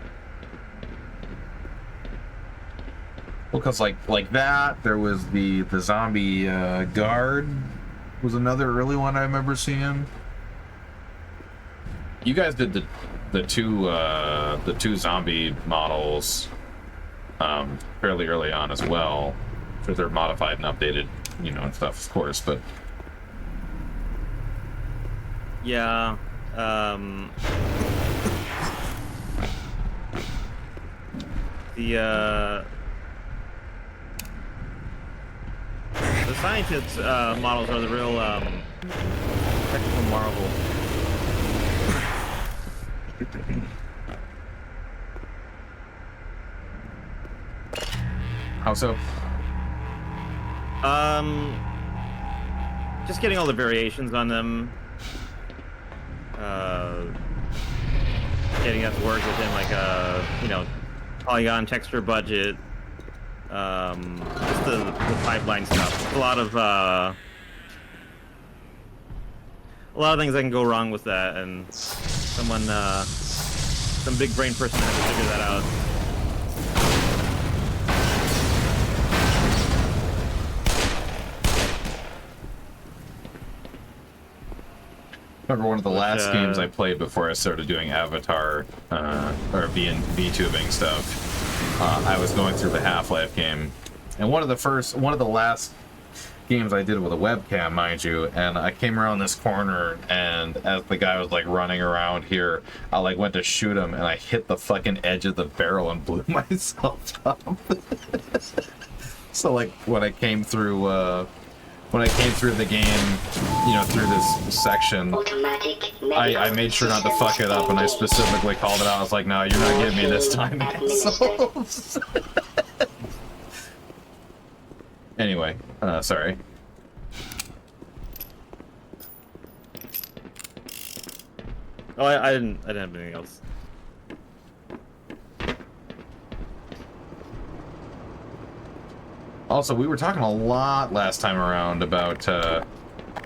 Well, cause like that, there was the zombie guard was another early one I remember seeing. You guys did the two zombie models fairly early on as well. Sure, they're modified and updated, you know, and stuff, of course, but Yeah. The scientist models are the real technical marvel. how so? Just getting all the variations on them. Getting that to work within like a, you know, polygon texture budget. Just the pipeline stuff. A lot of things that can go wrong with that, and some big brain person has to figure that out. Remember one of the last games I played before I started doing Avatar or VTubing stuff. I was going through the Half-Life game, and one of the last games I did with a webcam, mind you, and I came around this corner, and as the guy was like running around here, I like went to shoot him, and I hit the fucking edge of the barrel and blew myself up. So like when I came through the game, you know, through this section, I made sure not to fuck it up, and I specifically called it out. I was like, no, you're not getting me this time, assholes. Anyway, sorry. Oh, I didn't have anything else. Also, we were talking a lot last time around about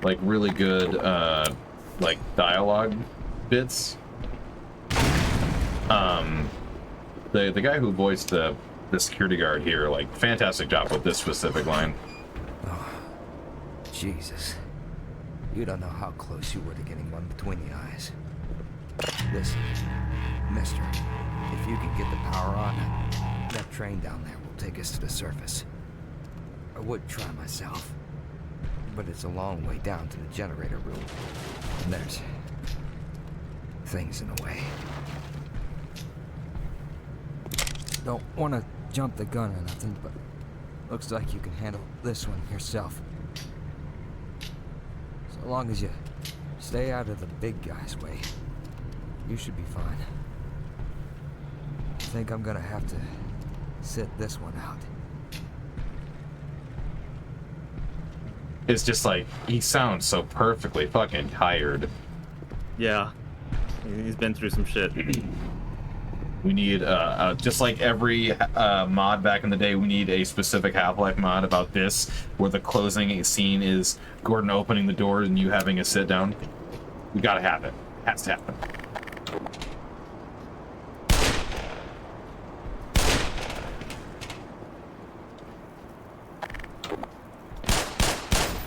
like really good like dialogue bits. The guy who voiced the security guard here, like, fantastic job with this specific line. Oh, Jesus. You don't know how close you were to getting one between the eyes. Listen, mister, if you can get the power on, that train down there will take us to the surface. I would try myself, but it's a long way down to the generator room. And there's things in the way. Don't want to jump the gun or nothing, but looks like you can handle this one yourself. So long as you stay out of the big guy's way, you should be fine. I think I'm gonna have to sit this one out. It's just like, he sounds so perfectly fucking tired. Yeah, he's been through some shit. We need, just like every mod back in the day, we need a specific Half-Life mod about this, where the closing scene is Gordon opening the door and you having a sit down. We gotta have it. Has to happen.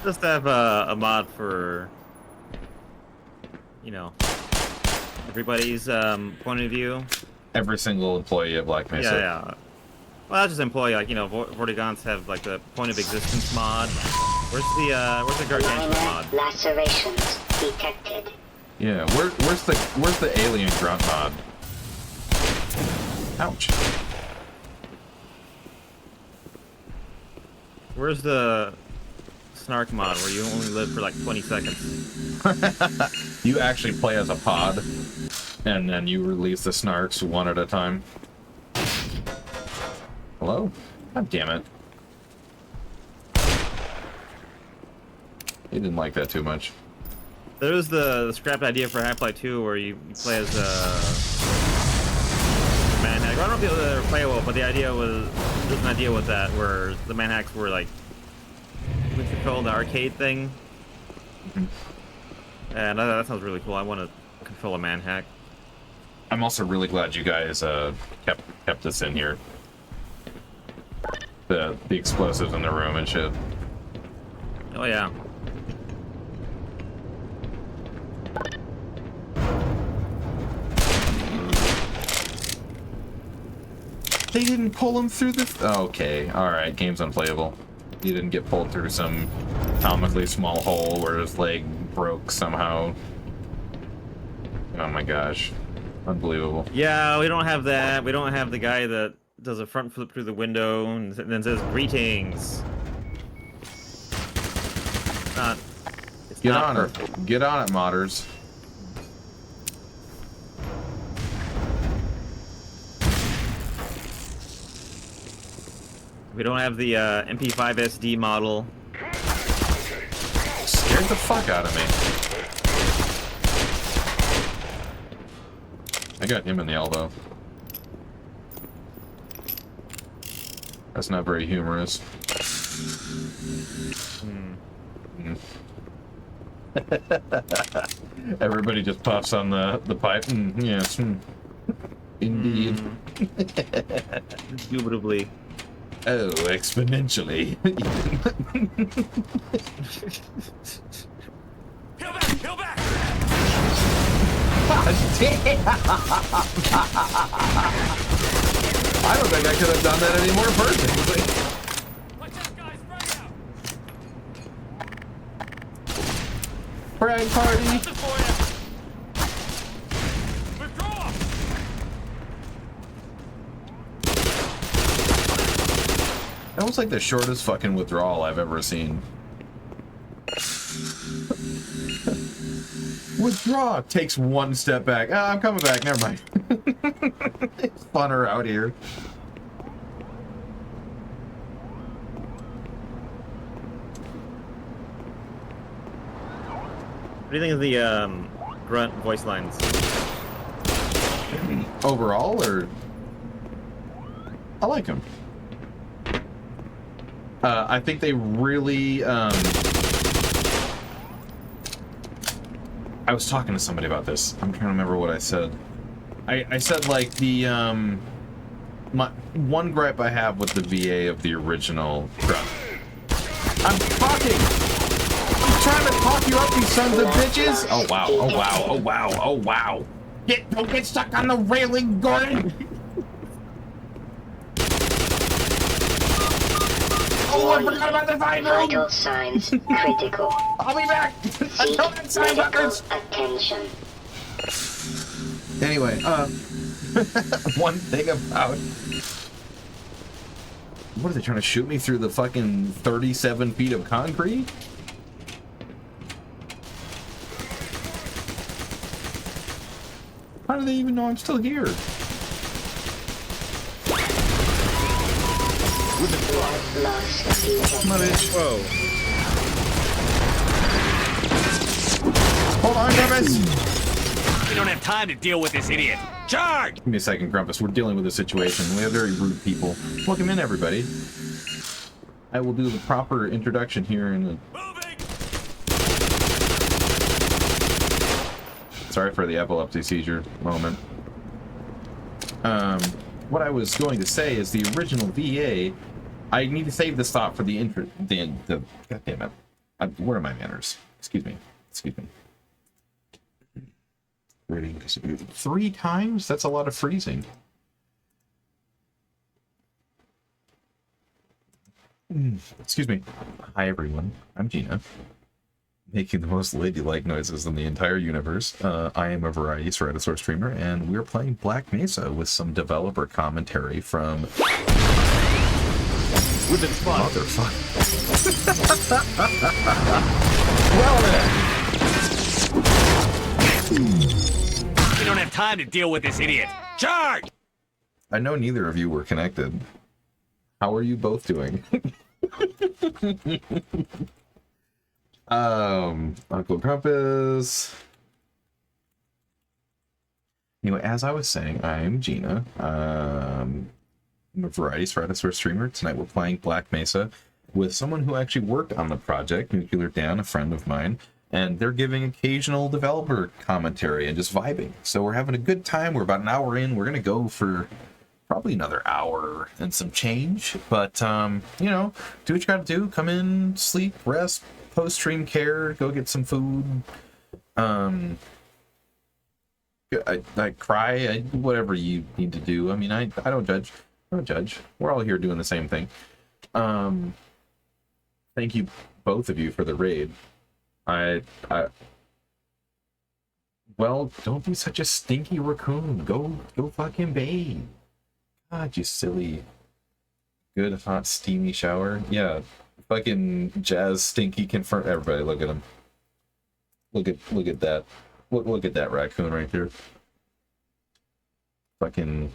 Just have a mod for, you know, everybody's point of view. Every single employee at Black Mesa. Yeah. Well, not just employee, like, you know, Vortigons have like the point of existence mod. Where's the gargantuan mod? Lacerations detected. Yeah, where's the alien grunt mod? Ouch. Where's the snark mod where you only live for like 20 seconds? You actually play as a pod, and then you release the snarks one at a time. Hello? God damn it. He didn't like that too much. There was the scrapped idea for Half-Life 2 where you play as a manhack. I don't know if they were playable, but the idea was, there's an idea with that where the manhacks were like, what's it called, the arcade thing? And that sounds really cool. I want to control a manhack. I'm also really glad you guys kept this in here. The explosives in the room and shit. Oh yeah. They didn't pull him through the... Okay, alright, game's unplayable. He didn't get pulled through some comically small hole where his leg broke somehow. Oh my gosh. Unbelievable. Yeah, we don't have that. We don't have the guy that does a front flip through the window and then says greetings. It's Get not on perfect. it. Get on it, modders. We don't have the MP5 SD model. Scared the fuck out of me. I got him in the elbow. That's not very humorous. Everybody just puffs on the pipe. Yes. Indeed. Indubitably. Oh, exponentially. Peel back! Peel back! God damn! I don't think I could have done that any more perfectly. Watch out, guys! Frag out! Frag party! This is for you! Withdraw! That was like the shortest fucking withdrawal I've ever seen. Withdraw! Takes one step back. Ah, I'm coming back. Never mind. It's funner out here. What do you think of the grunt voice lines? Overall, or... I like them. I think they really, I was talking to somebody about this. I'm trying to remember what I said. I said, like, the, my one gripe I have with the VA of the original grunt. I'm talking! I'm trying to talk you up, you sons of bitches! Oh, wow. Oh, wow. Oh, wow. Oh, wow. Don't get stuck on the railing, Gordon! Oh, I forgot about the fine room! Vital signs critical. I'll be back! Seek Until next time, medical fuckers! attention. Anyway, one thing about... What are they trying to shoot me through the fucking 37 feet of concrete? How do they even know I'm still here? Lost detected. Come on, bitch. Whoa. Hold on, Grumpus! We don't have time to deal with this idiot. Charge! Give me a second, Grumpus. We're dealing with a situation. We have very rude people. Welcome in, everybody. I will do the proper introduction here in a... Moving! Sorry for the epilepsy seizure moment. What I was going to say is the original VA. I need to save this thought for the intro. The God damn it! Where are my manners? Excuse me. Excuse me. Reading 3 times? That's a lot of freezing. Excuse me. Hi everyone. I'm Gina. Making the most ladylike noises in the entire universe. I am a variety Ceratosaur streamer, and we're playing Black Mesa with some developer commentary from... We've been spotted. Motherfucker. Well then. We don't have time to deal with this idiot. Charge! I know neither of you were connected. How are you both doing? Uncle Grumpus. Anyway, as I was saying, I'm Gina. I'm a variety Ceratosaur streamer. Tonight we're playing Black Mesa with someone who actually worked on the project, Nuclear Dan, a friend of mine. and they're giving occasional developer commentary and just vibing. So we're having a good time. We're about an hour in. We're gonna go for probably another hour and some change. But you know, do what you gotta do. Come in, sleep, rest, post-stream care, go get some food. I cry, whatever you need to do. I mean, I don't judge. I don't judge. We're all here doing the same thing. Thank you, both of you, for the raid. Well, don't be such a stinky raccoon. Go fucking bathe. God, you silly. Good, hot, steamy shower. Yeah, fucking Jazz Stinky confirm. Everybody, look at him. Look at that. Look at that raccoon right there. Fucking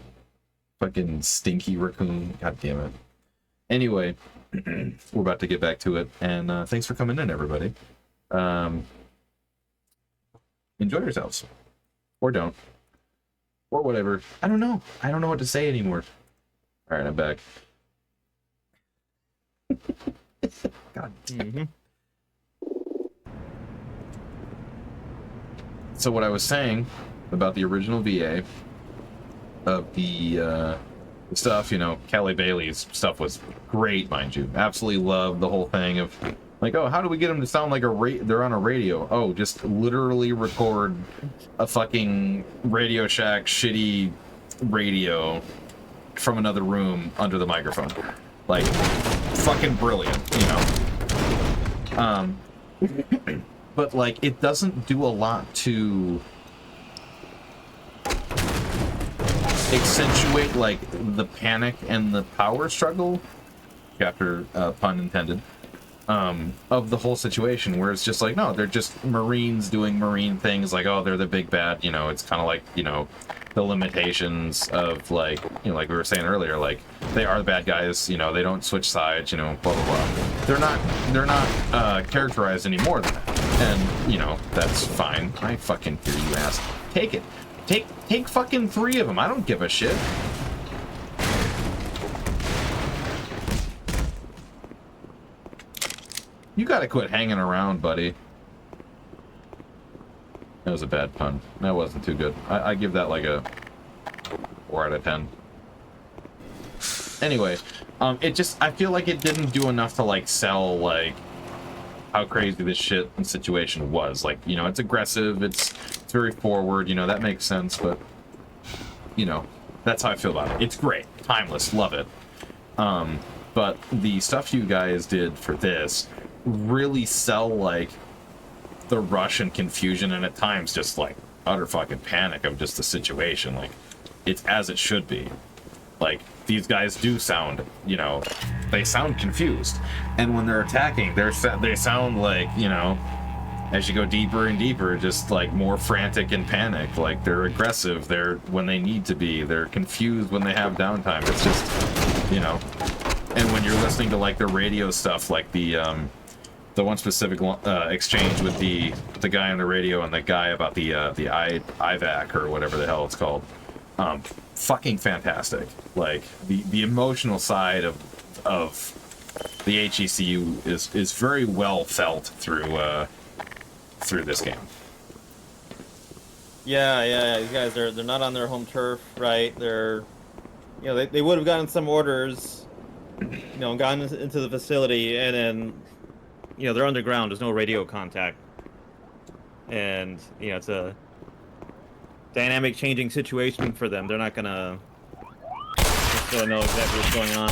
stinky raccoon. God damn it. Anyway, we're about to get back to it, and thanks for coming in, everybody. Enjoy yourselves, or don't, or whatever. I don't know what to say anymore. All right, I'm back. God damn. So what I was saying about the original VA of the stuff, you know, Kelly Bailey's stuff was great, mind you. Absolutely loved the whole thing of like, oh, how do we get them to sound like they're on a radio? Oh, just literally record a fucking Radio Shack shitty radio from another room under the microphone. Like, fucking brilliant, you know. But like, it doesn't do a lot to accentuate like the panic and the power struggle, chapter pun intended, of the whole situation, where it's just like, no, they're just Marines doing Marine things, like, oh, they're the big bad, you know. It's kind of like, you know, the limitations of, like, you know, like we were saying earlier, like, they are the bad guys, you know, they don't switch sides, you know, blah blah blah. They're not characterized any more than that, and you know, that's fine. I fucking hear you, ass. Take it. Take fucking 3 of them. I don't give a shit. You gotta quit hanging around, buddy. That was a bad pun. That wasn't too good. I give that like a 4 out of 10. Anyway, I feel like it didn't do enough to like sell like how crazy this shit and situation was. Like, you know, it's aggressive, it's very forward, you know, that makes sense, but you know, that's how I feel about it. It's great, timeless, love it. But the stuff you guys did for this really sell like the rush and confusion, and at times just like utter fucking panic of just the situation. Like, it's as it should be. Like, these guys do sound, you know, they sound confused, and when they're attacking, they sound like, you know, as you go deeper and deeper, just like more frantic and panicked. Like, they're aggressive, they're when they need to be, they're confused when they have downtime. It's just, you know. And when you're listening to like the radio stuff, like the one specific exchange with the guy on the radio and the guy about the IVAC or whatever the hell it's called, fucking fantastic. Like, the emotional side of the HECU is very well felt through this game. Yeah, these guys they're not on their home turf, right? They're, you know, they would have gotten some orders, you know, gotten into the facility, and then, you know, they're underground. There's no radio contact, and you know, it's a dynamic, changing situation for them. They're not gonna necessarily know exactly what's going on.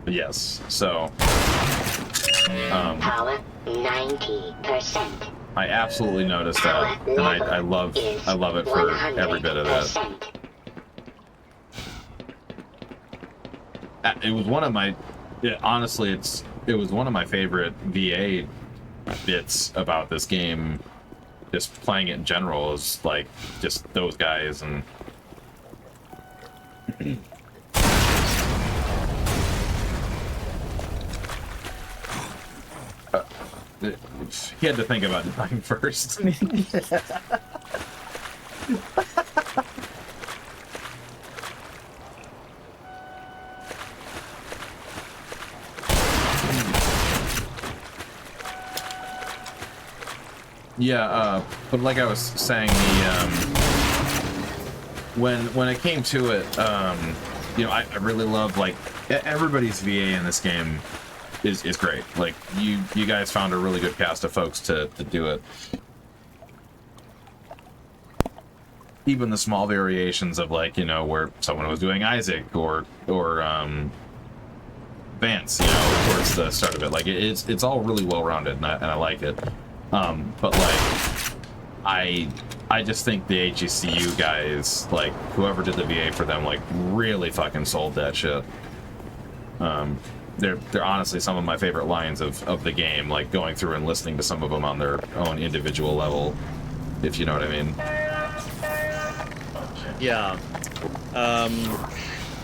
Yes, so Power 90%. I absolutely noticed that, and I love it for every bit of that. It was one of my, honestly, it was one of my favorite VA bits about this game. Just playing it in general is like just those guys and. He had to think about dying first. Yeah, but like I was saying, when it came to it, you know, I really love, like, everybody's VA in this game is great. Like, you guys found a really good cast of folks to do it. Even the small variations of, like, you know, where someone was doing Isaac or Vance, you know, towards the start of it. Like, it's all really well-rounded, and I like it. But, like, I just think the HECU guys, like, whoever did the VA for them, like, really fucking sold that shit. They're honestly some of my favorite lines of the game, like, going through and listening to some of them on their own individual level, if you know what I mean. Yeah.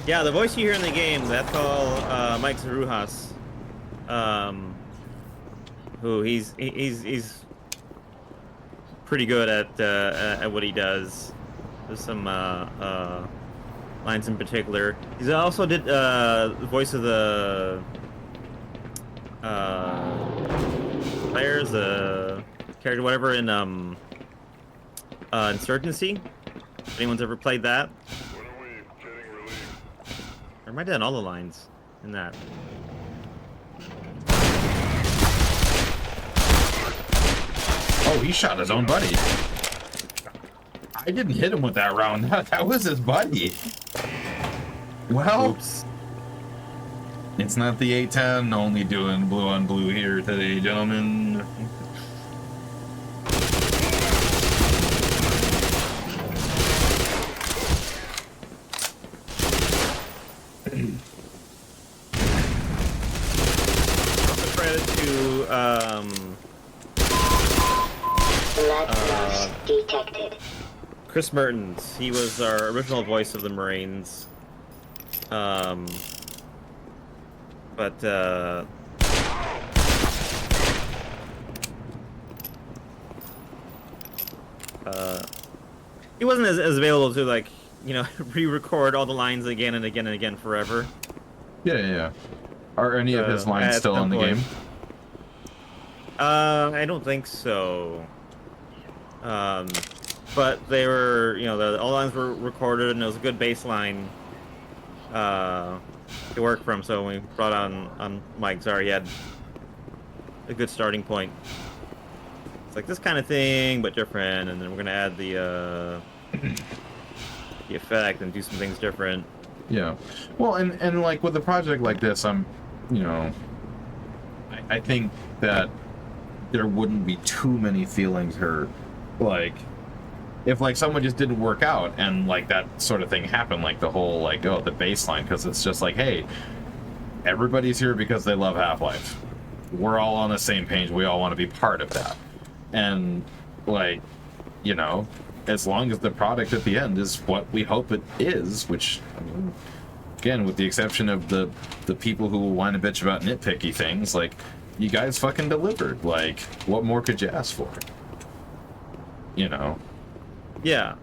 Yeah, the voice you hear in the game, that's all Mike Zarujas. Who he's pretty good at what he does. There's some lines in particular. He's also did the voice of the players, the character, whatever, in Insurgency. If anyone's ever played that, When are we getting relieved? or am I done all the lines in that? Oh, he shot his own buddy. I didn't hit him with that round. That was his buddy. Well, Oops. it's not the 810, only doing blue on blue here today, gentlemen. Credit to Blood loss detected. Chris Mertens. He was our original voice of the Marines. He wasn't as available to, like, you know, re-record all the lines again and again and again forever. Yeah. Are any of his lines at still some in the point. game? I don't think so. But they were, you know, all the lines were recorded, and it was a good baseline to work from. So when we brought on Mike Czar, he had a good starting point. It's like this kind of thing, but different, and then we're gonna add the effect and do some things different. Yeah. Well, and like with a project like this, you know, I think that there wouldn't be too many feelings hurt. Like, if like someone just didn't work out and like that sort of thing happened, like the whole like, oh, the baseline, because it's just like, hey, everybody's here because they love Half-Life. We're all on the same page. We all want to be part of that. And like, you know, as long as the product at the end is what we hope it is, which, I mean, again, with the exception of the people who will whine and bitch about nitpicky things, like, you guys fucking delivered. Like, what more could you ask for? You know? Yeah.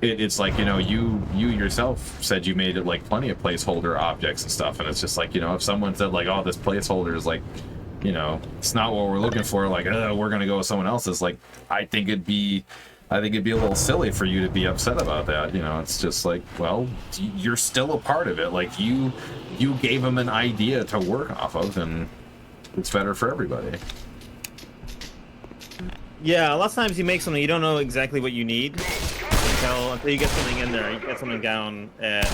It's like, you know, you yourself said you made it like plenty of placeholder objects and stuff, and it's just like, you know, if someone said like, oh, this placeholder is like, you know, it's not what we're looking for, like, we're gonna go with someone else's, like, I think it'd be a little silly for you to be upset about that. You know, it's just like, well, you're still a part of it. Like, you gave them an idea to work off of, and it's better for everybody. Yeah, lots of times you make something, you don't know exactly what you need until you get something in there, you get something down, and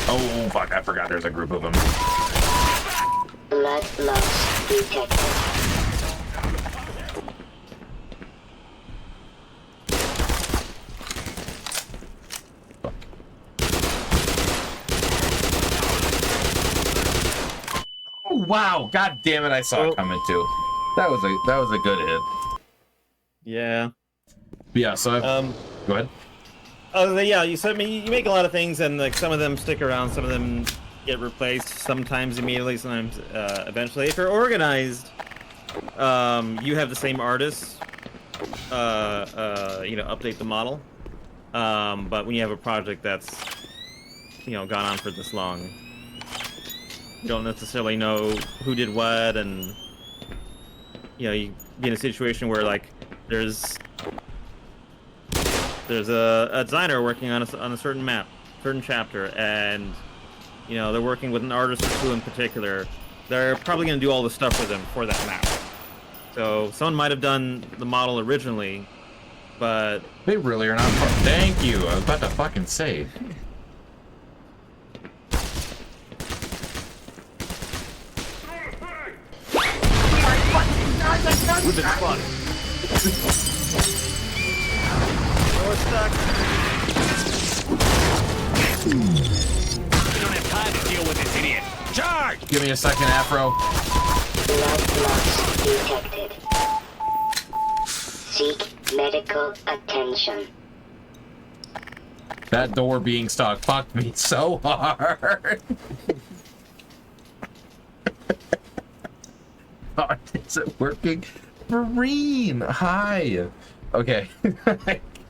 Oh, fuck, I forgot there's a group of them. Blood loss detected. Oh, wow, god damn it, I saw it coming too. That was a good hit. yeah. Yeah, so I've, go ahead. Yeah, you said, I mean, you make a lot of things, and like some of them stick around, some of them get replaced, sometimes immediately, sometimes eventually. If you're organized, you have the same artists, you know, update the model. But when you have a project that's, you know, gone on for this long, you don't necessarily know who did what, and you know, you be in a situation where like there's a designer working on a certain map, certain chapter, and you know they're working with an artist or two in particular. They're probably going to do all the stuff for them for that map. So someone might have done the model originally, but They really are not. Thank you. I was about to fucking say. we've been spotted. Oh, we're stuck. We don't have time to deal with this idiot. Charge! Give me a second, Afro. Blood loss detected. Seek medical attention. That door being stuck fucked me so hard. Oh, is it working? Marine, hi. Okay,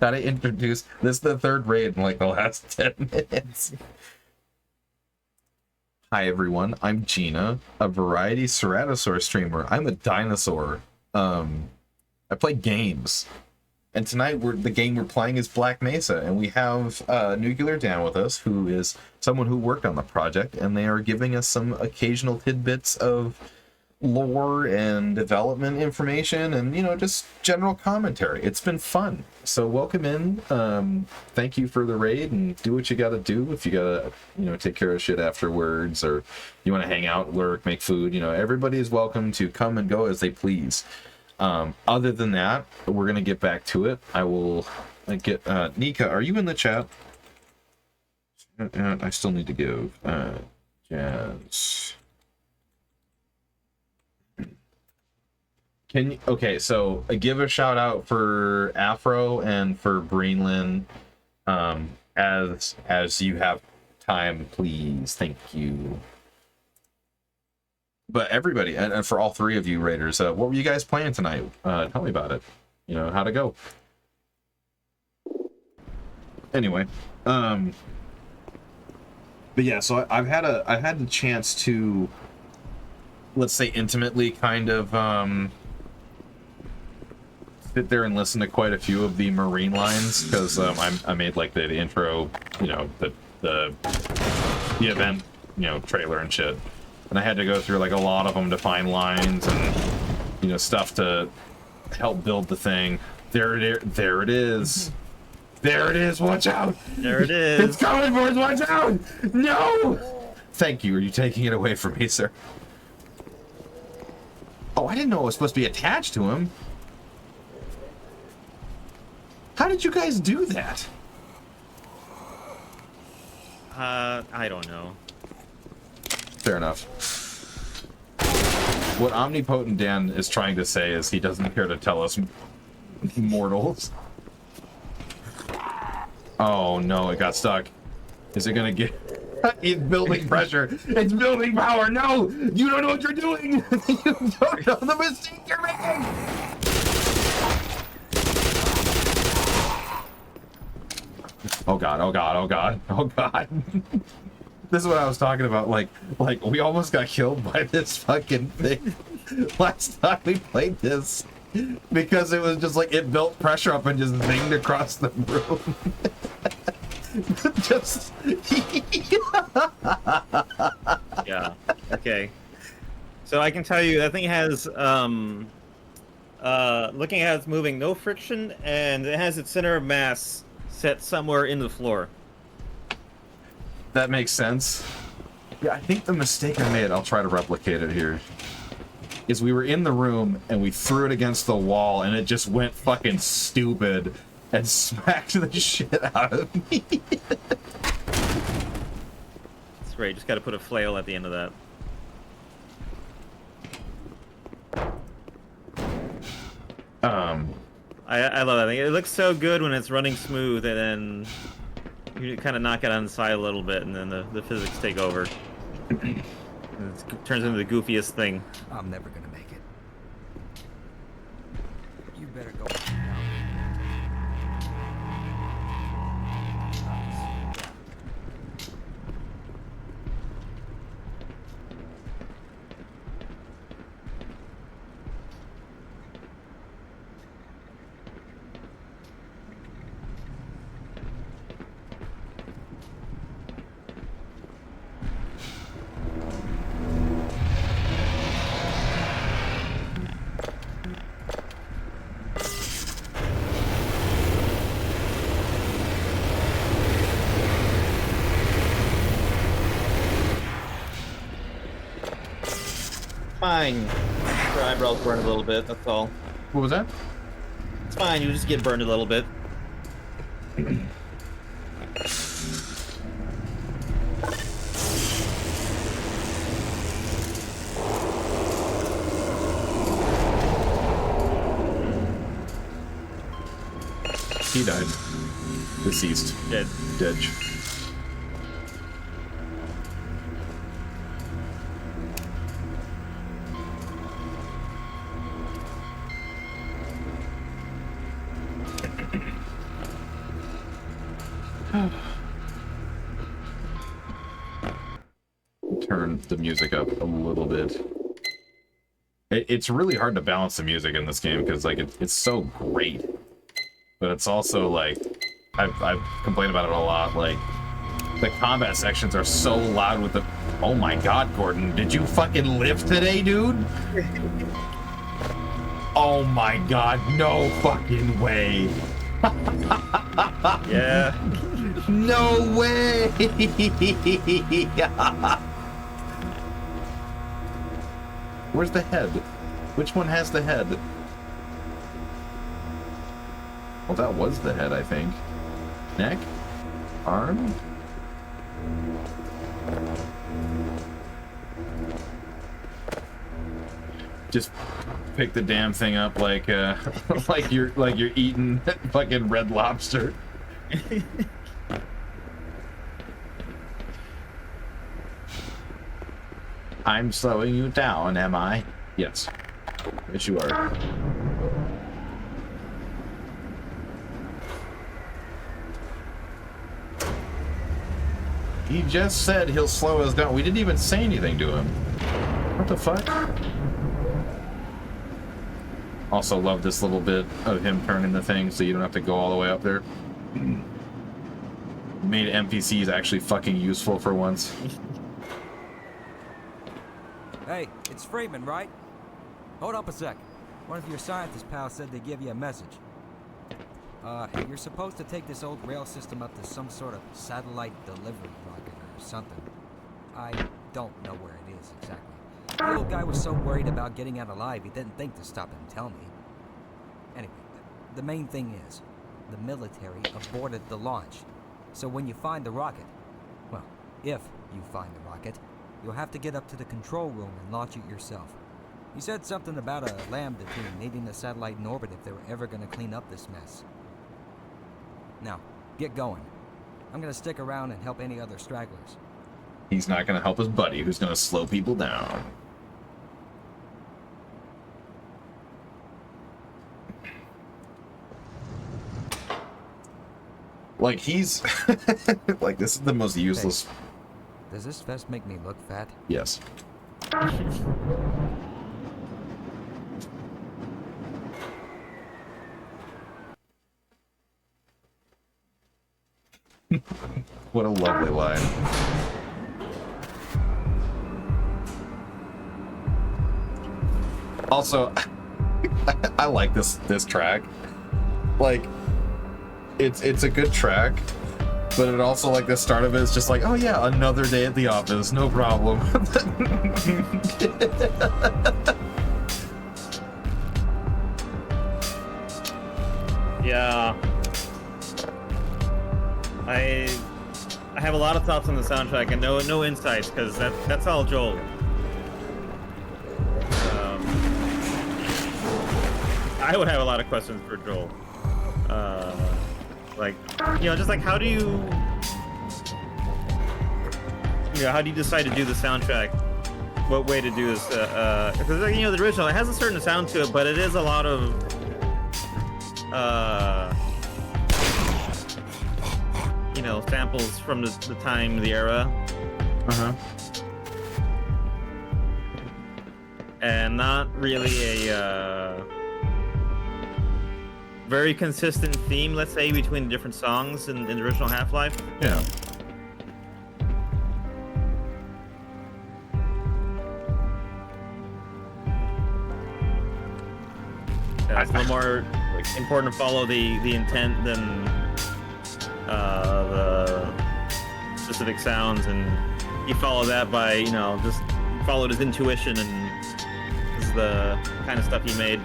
gotta introduce. This is the third raid in like the last 10 minutes. Hi everyone, I'm Gina, a variety Ceratosaur streamer. I'm a dinosaur. I play games. And tonight the game we're playing is Black Mesa, and we have Nuclear Dan with us, who is someone who worked on the project, and they are giving us some occasional tidbits of lore and development information and, you know, just general commentary. It's been fun. So welcome in. Thank you for the raid, and do what you gotta do. If you gotta, you know, take care of shit afterwards, or you want to hang out, lurk, make food, you know, everybody is welcome to come and go as they please. Other than that, we're gonna get back to it. I will get Nika, are you in the chat? I still need to give Jazz. Can you, okay, so give a shout out for Afro and for Greenland, as you have time, please. Thank you. But everybody, and for all three of you Raiders, what were you guys playing tonight? Tell me about it. You know, how'd it go? Anyway, but yeah, so I've had the chance to, let's say, intimately kind of sit there and listen to quite a few of the Marine lines, because I made like the intro, you know, the event, you know, trailer and shit. And I had to go through like a lot of them to find lines and, you know, stuff to help build the thing. There it is. There it is. Watch out. There it is. It's coming, boys. Watch out. No. Thank you. Are you taking it away from me, sir? Oh, I didn't know it was supposed to be attached to him. How did you guys do that? I don't know. Fair enough. What Omnipotent Dan is trying to say is he doesn't care to tell us mortals. Oh no, it got stuck. Is it gonna get... It's building pressure. It's building power. No! You don't know what you're doing! You don't know the mistake you're making! Oh god, oh god, oh god, oh god. This is what I was talking about, like we almost got killed by this fucking thing last time we played this, because it was just like, it built pressure up and just zinged across the room. Just... Yeah. Okay. So I can tell you that thing has, looking at it's moving, no friction, and it has its center of mass set somewhere in the floor. That makes sense. Yeah, I think the mistake I made, I'll try to replicate it here, is we were in the room and we threw it against the wall and it just went fucking stupid and smacked the shit out of me. That's great. Just got to put a flail at the end of that. I love that thing. It looks so good when it's running smooth, and then you kind of knock it on the side a little bit, and then the physics take over. And it turns into the goofiest thing. I'm never gonna make it. You better go now. fine. Your eyebrows burn a little bit, that's all. What was that? It's fine, you just get burned a little bit. He died. Deceased. Dead. Dead. Turn the music up a little bit. It's really hard to balance the music in this game because like it's so great, but it's also like I've complained about it a lot. Like the combat sections are so loud with the. Oh my God, Gordon, did you fucking live today, dude? Oh my God, no fucking way. Yeah. No way. Where's the head? Which one has the head? Well, that was the head, I think. Neck? Arm? Just pick the damn thing up like like you're eating fucking Red Lobster. I'm slowing you down, am I? Yes. Yes, you are. He just said he'll slow us down. We didn't even say anything to him. What the fuck? Also love this little bit of him turning the thing so you don't have to go all the way up there. Made NPCs actually fucking useful for once. Hey, it's Freeman, right? Hold up a sec. One of your scientist pals said they give you a message. You're supposed to take this old rail system up to some sort of satellite delivery rocket or something. I don't know where it is exactly. The old guy was so worried about getting out alive, he didn't think to stop and tell me. Anyway, the main thing is, the military aborted the launch. So when you find the rocket, well, if you find the rocket, you'll have to get up to the control room and launch it yourself. He said something about a Lambda team needing the satellite in orbit if they were ever going to clean up this mess. Now, get going. I'm going to stick around and help any other stragglers. He's not going to help his buddy, who's going to slow people down. Like, he's... like, this is the most useless... Hey, does this vest make me look fat? Yes. What a lovely line. Also, I like this track. Like, it's a good track, but it also, like, the start of it is just like, oh yeah, another day at the office, no problem. Yeah. I have a lot of thoughts on the soundtrack and no insights because that's all Joel. I would have a lot of questions for Joel. Like, you know, just like how do you decide to do the soundtrack? What way to do this? Because like, you know, the original, it has a certain sound to it, but it is a lot of you know, samples from the time, the era. And not really a very consistent theme, let's say, between different songs in the original Half-Life. Yeah. It's a little more important to follow the intent than the specific sounds, and he followed that by, you know, just followed his intuition and the kind of stuff he made.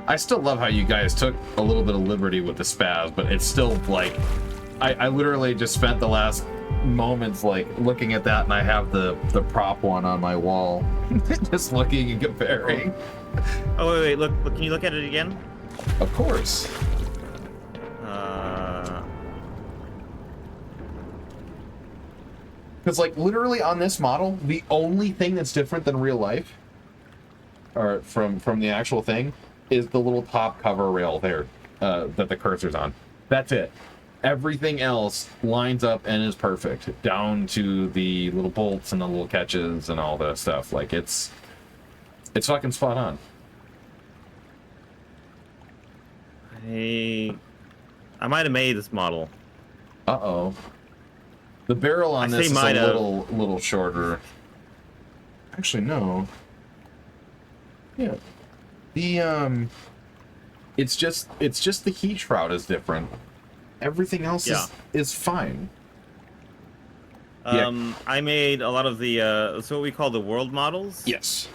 I still love how you guys took a little bit of liberty with the spaz, but it's still like, I literally just spent the last moments like looking at that, and I have the prop one on my wall, just looking and comparing. Oh wait, look, can you look at it again? Of course. Because like literally on this model, the only thing that's different than real life, or from the actual thing, is the little top cover rail there that the cursor's on. That's it. Everything else lines up and is perfect, down to the little bolts and the little catches and all that stuff. Like it's fucking spot on. I might have made this model. Uh-oh. The barrel on this is a little shorter. Actually, no. Yeah. The it's just the heat shroud is different. Everything else is fine. I made a lot of the so what we call the world models. Yes.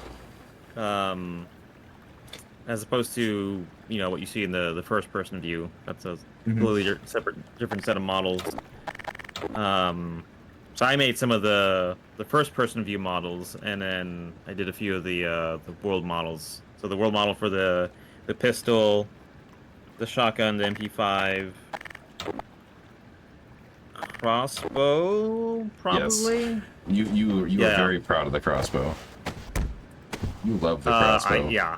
As opposed to, you know, what you see in the first person view. That's a completely different set of models. So I made some of the first person view models, and then I did a few of the world models. So the world model for the pistol, the shotgun, the MP5, crossbow, probably. Yes. You are very proud of the crossbow. You love the crossbow. Yeah.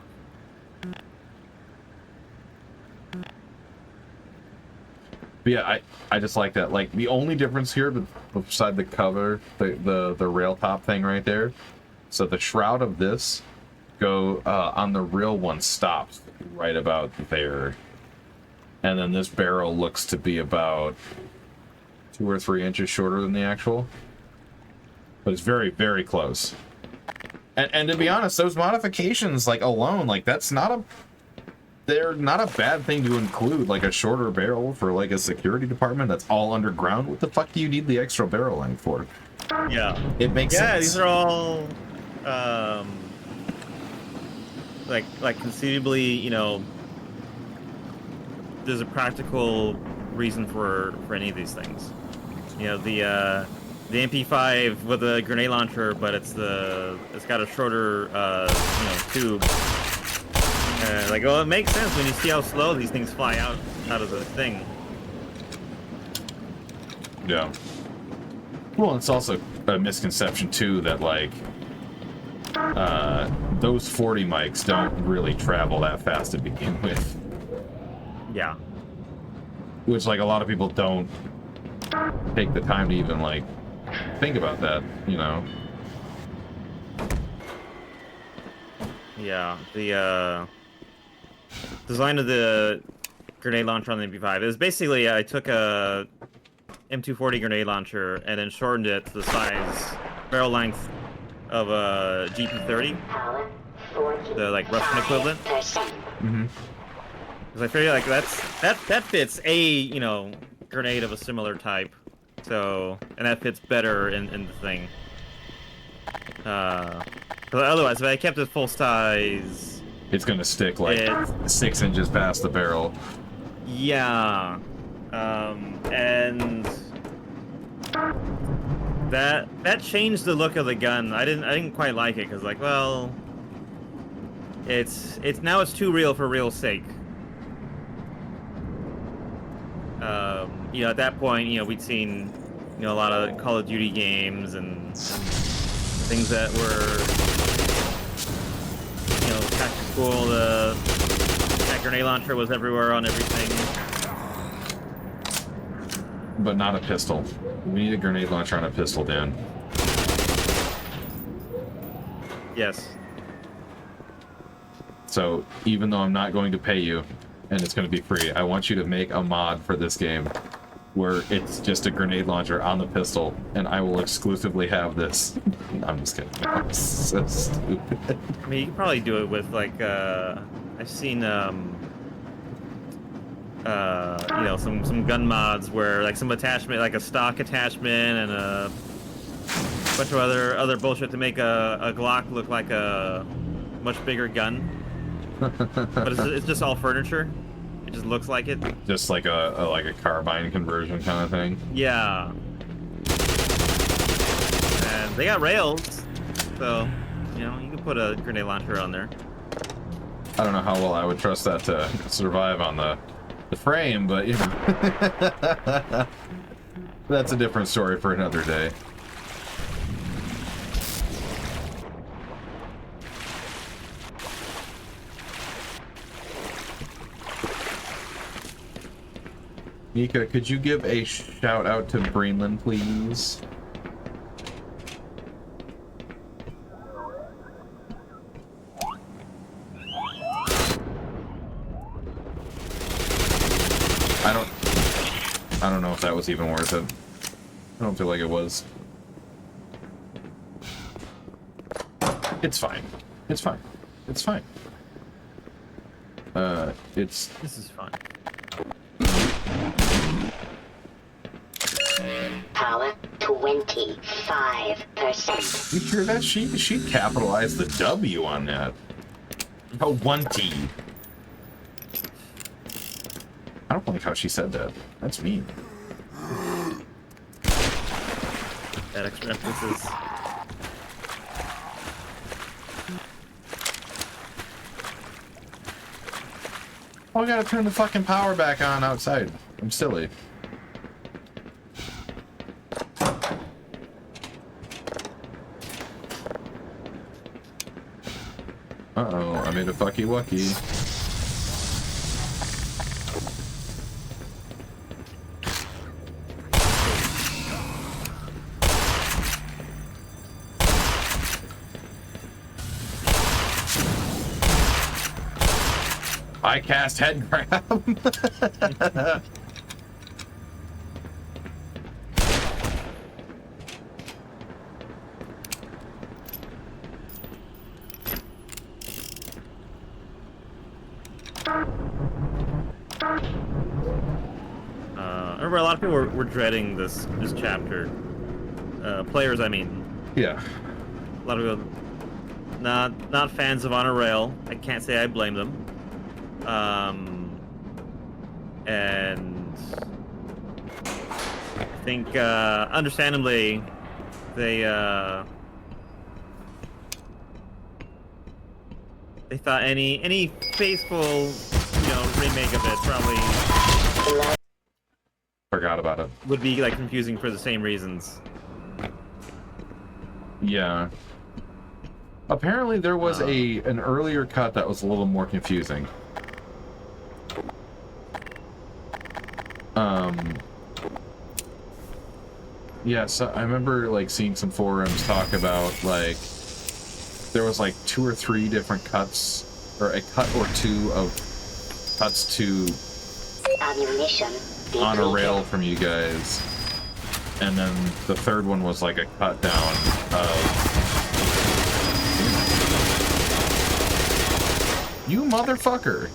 But yeah, I just like that. Like the only difference here beside the cover, the rail top thing right there. So the shroud of this on the real one stops right about there. And then this barrel looks to be about 2 or 3 inches shorter than the actual. But it's very, very close. And to be honest, those modifications like alone, like they're not a bad thing to include, like a shorter barrel for like a security department that's all underground. What the fuck do you need the extra barrel length for? Yeah. It makes sense. Yeah, these are all like conceivably, you know, there's a practical reason for any of these things. You know, the MP5 with a grenade launcher, but it's got a shorter tube. Like, well, it makes sense when you see how slow these things fly out of the thing. Yeah. Well, it's also a misconception too that like those 40 mics don't really travel that fast to begin with. Yeah. Which like a lot of people don't take the time to even like think about that, you know. Yeah, the design of the grenade launcher on the MP5 is basically I took a M240 grenade launcher and then shortened it to the size barrel length of a GP30, the like Russian equivalent. Mm-hmm. Because I figure like that fits a grenade of a similar type, so and that fits better in the thing. Because otherwise, if I kept it full size, it's gonna stick like 6 inches past the barrel. Yeah, and that changed the look of the gun. I didn't quite like it because like, well, it's now it's too real for real's sake. At that point, we'd seen a lot of Call of Duty games and things that were tactical. That grenade launcher was everywhere on everything. But not a pistol. We need a grenade launcher on a pistol, Dan. Yes. So even though I'm not going to pay you, and it's going to be free, I want you to make a mod for this game where it's just a grenade launcher on the pistol, and I will exclusively have this. I'm just kidding. I'm so stupid. I mean, you can probably do it with like I've seen you know, some gun mods where like some attachment, like a stock attachment and a bunch of other bullshit to make a Glock look like a much bigger gun. But it's just all furniture. It just looks like it. Just like a carbine conversion kind of thing. Yeah. And they got rails, so you know you can put a grenade launcher on there. I don't know how well I would trust that to survive on the frame, but you know, that's a different story for another day. Nika, could you give a shout out to Greenland, please? I don't know if that was even worth it. I don't feel like it was. It's fine. It's fine. It's fine. This is fine. Power 25%. You hear that? She capitalized the W on that. Oh, 1T. I don't like how she said that. That's mean. That extra emphasis. Oh, I gotta turn the fucking power back on outside. I'm silly. Uh-oh, I made a fucky wucky. I cast head grab. I remember a lot of people were dreading this chapter. Players, I mean. Yeah. A lot of people not fans of Honor Rail. I can't say I blame them. And I think understandably they thought any faithful, you know, remake of it probably Forgot about it. would be like confusing for the same reasons. Yeah. Apparently there was an earlier cut that was a little more confusing. Yeah, so I remember like seeing some forums talk about like there was like 2 or 3 different cuts, or a cut or 2 of cuts to Ammunition on a rail from you guys, and then the third one was like a cut down of you motherfucker.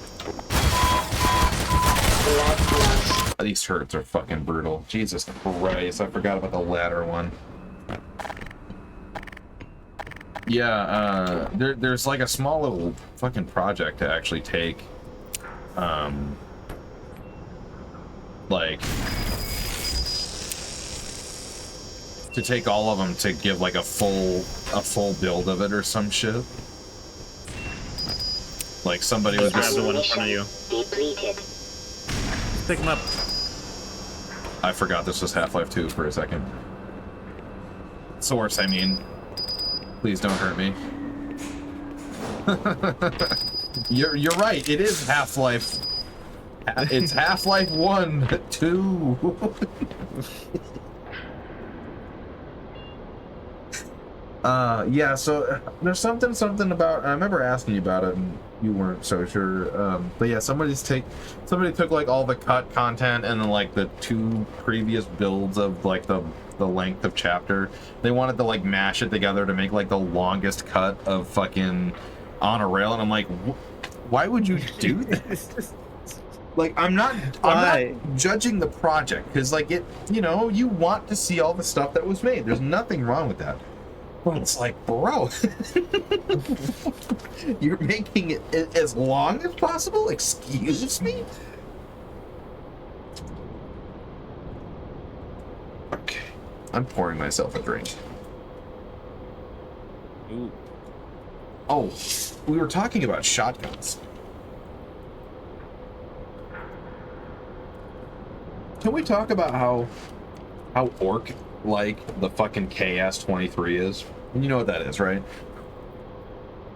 These turrets are fucking brutal. Jesus Christ, I forgot about the ladder one. Yeah, there's like a small little fucking project to actually take, like, to take all of them to give like a full build of it or some shit. Like somebody was Grab just the one in front of you. Depleted. Pick them up. I forgot this was Half-Life 2 for a second. Source, I mean. Please don't hurt me. You're right. It is Half-Life. It's Half-Life 1, 2. Yeah, so there's something about, I remember asking you about it and you weren't so sure, but yeah, somebody took like all the cut content and then like the 2 previous builds of like the length of chapter, they wanted to like mash it together to make like the longest cut of fucking On a Rail, and I'm like, why would you do this? Like, I'm not judging the project, because, like, it, you know, you want to see all the stuff that was made. There's nothing wrong with that. But it's like, bro, you're making it as long as possible? Excuse me? Okay. I'm pouring myself a drink. Ooh. Oh, we were talking about shotguns. Can we talk about how orc-like the fucking KS-23 is? You know what that is, right?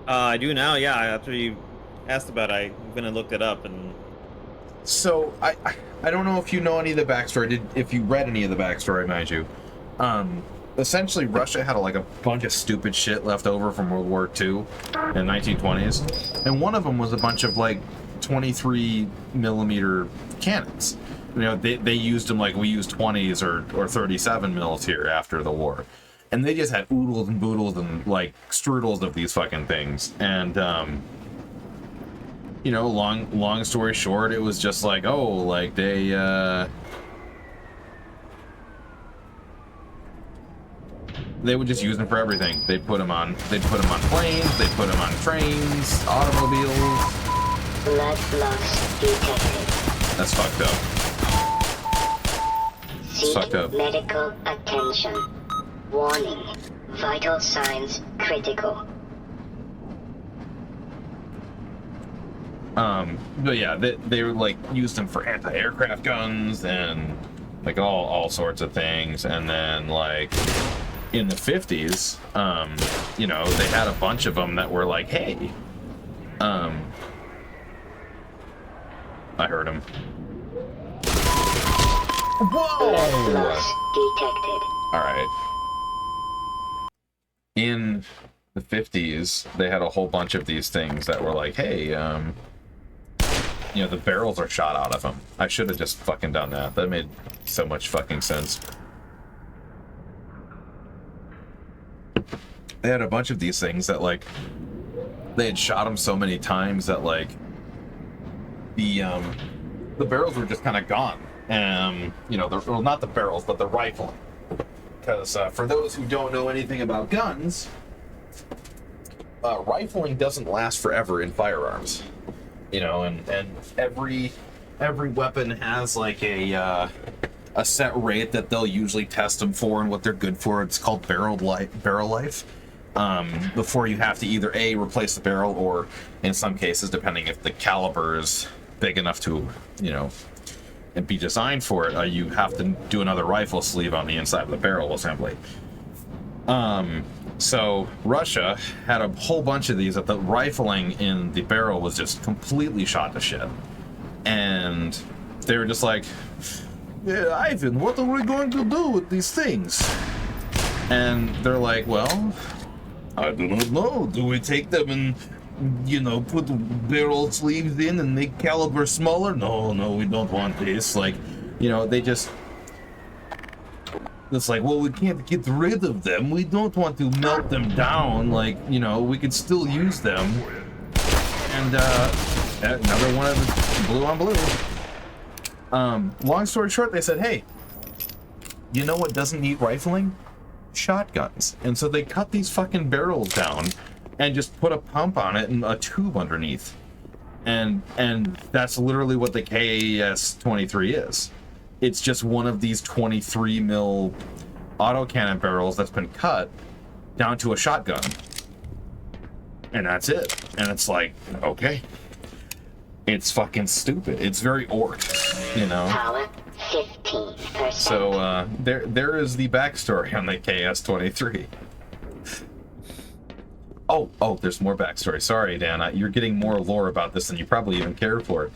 I do now, yeah. After you asked about it, I went and looked it up, and... So, I don't know if you know any of the backstory, if you read any of the backstory, mind you. Essentially, Russia had a bunch of stupid shit left over from World War II in the 1920s, and one of them was a bunch of, like, 23 millimeter cannons. You know, they used them like we used 20s or 37 mils here after the war. And they just had oodles and boodles and, like, strudels of these fucking things. And, you know, long story short, it was just like, oh, like, they would just use them for everything. They'd put them on planes, they'd put them on trains, automobiles. Blood loss detected. That's fucked up. Seek medical attention. Warning. Vital signs critical. But yeah, they were like used them for anti-aircraft guns and like all sorts of things. And then like in the 50s, you know, they had a bunch of them that were like, hey, I heard him. Whoa! Loss detected. All right. In the 50s, they had a whole bunch of these things that were like, hey, you know, the barrels are shot out of them. I should have just fucking done that. That made so much fucking sense. They had a bunch of these things that, like, they had shot them so many times that, like, the barrels were just kind of gone. You know, well, not the barrels, but the rifle. Because for those who don't know anything about guns, rifling doesn't last forever in firearms. You know, and every weapon has like a set rate that they'll usually test them for and what they're good for. It's called barrel life. Before you have to either A, replace the barrel, or in some cases, depending if the caliber is big enough to, you know, and be designed for it, you have to do another rifle sleeve on the inside of the barrel assembly. So Russia had a whole bunch of these that the rifling in the barrel was just completely shot to shit. And they were just like, yeah, Ivan, what are we going to do with these things? And they're like, well, I do not know. Do we take them and, you know, put barrel sleeves in and make caliber smaller? No, we don't want this. Like, you know, they just... It's like, well, we can't get rid of them. We don't want to melt them down. Like, you know, we could still use them. And, another one of the blue on blue. Long story short, they said, hey, you know what doesn't need rifling? Shotguns. And so they cut these fucking barrels down and just put a pump on it and a tube underneath. And that's literally what the KS-23 is. It's just one of these 23 mil autocannon barrels that's been cut down to a shotgun. And that's it. And it's like, okay. It's fucking stupid. It's very orc, you know? Power 15%. So, there is the backstory on the KS-23. Oh, there's more backstory. Sorry, Dan. You're getting more lore about this than you probably even cared for.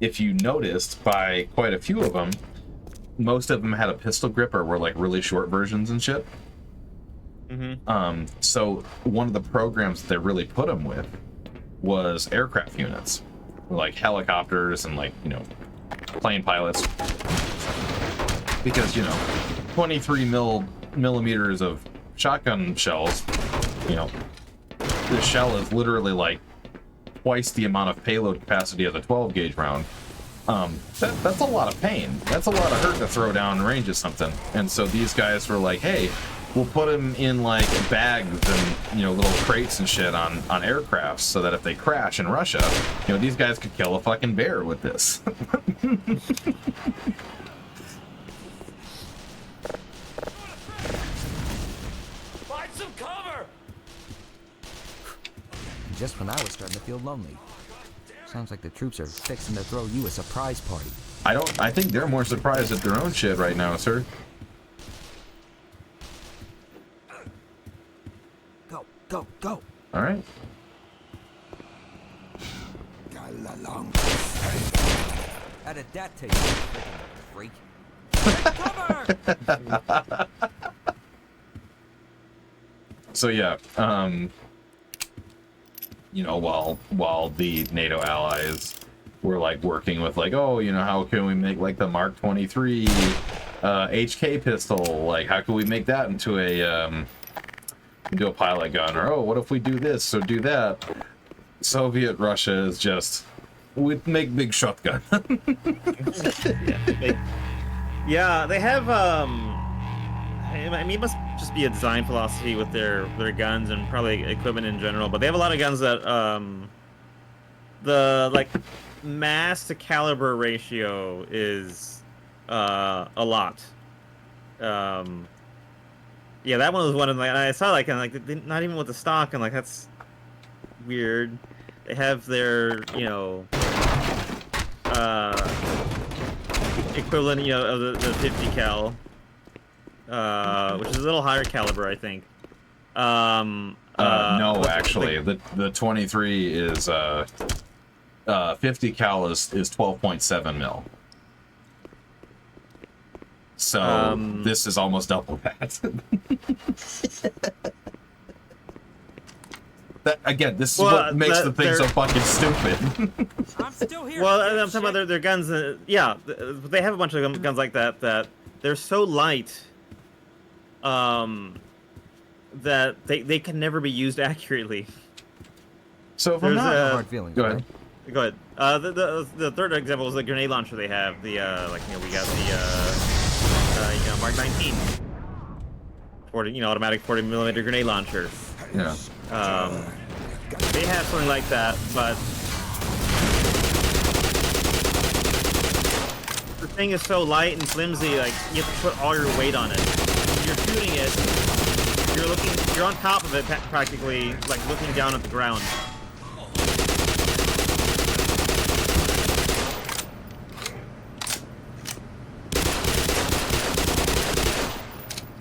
If you noticed, by quite a few of them, most of them had a pistol grip or were like really short versions and shit. Mm-hmm. So one of the programs that they really put them with was aircraft units, like helicopters and, like, you know, plane pilots, because, you know, 23 millimeters of shotgun shells, you know, the shell is literally like twice the amount of payload capacity of a 12 gauge round. That's a lot of pain. That's a lot of hurt to throw down in range of something. And so these guys were like, hey, we'll put them in like bags and, you know, little crates and shit on aircrafts so that if they crash in Russia, you know, these guys could kill a fucking bear with this. Find some cover! Just when I was starting to feel lonely. Sounds like the troops are fixing to throw you a surprise party. I think they're more surprised at their own shit right now, sir. Go, go, go! All right. How did that take you, freak? Cover! So yeah, you know, while the NATO allies were like working with like, oh, you know, how can we make like the Mark 23 HK pistol? Like, how can we make that into a pilot gun? Or, oh, what if we do this or do that? Soviet Russia is just, we'd make big shotgun. Yeah, they have. I mean, it must just be a design philosophy with their guns and probably equipment in general. But they have a lot of guns that the like mass to caliber ratio is a lot. Yeah, that one was one of I saw like not even with the stock, and like that's weird. They have their, you know, equivalent, you know, of the 50 cal, which is a little higher caliber, I think. No, actually, the 23 is 50 cal is 12.7 mil. So this is almost double that. That again, this is what makes the thing so fucking stupid. I'm still here. Well, I'm talking about their guns. Yeah, they have a bunch of guns like that that they're so light, that they can never be used accurately. So if I'm not hard feelings. go ahead. Go ahead. The third example was the grenade launcher they have. The like, you know, we got the you know, Mark 19, 40, you know, automatic 40mm grenade launcher. Yeah. They have something like that, but the thing is so light and flimsy, like you have to put all your weight on it. When you're shooting it, you're on top of it practically, like looking down at the ground.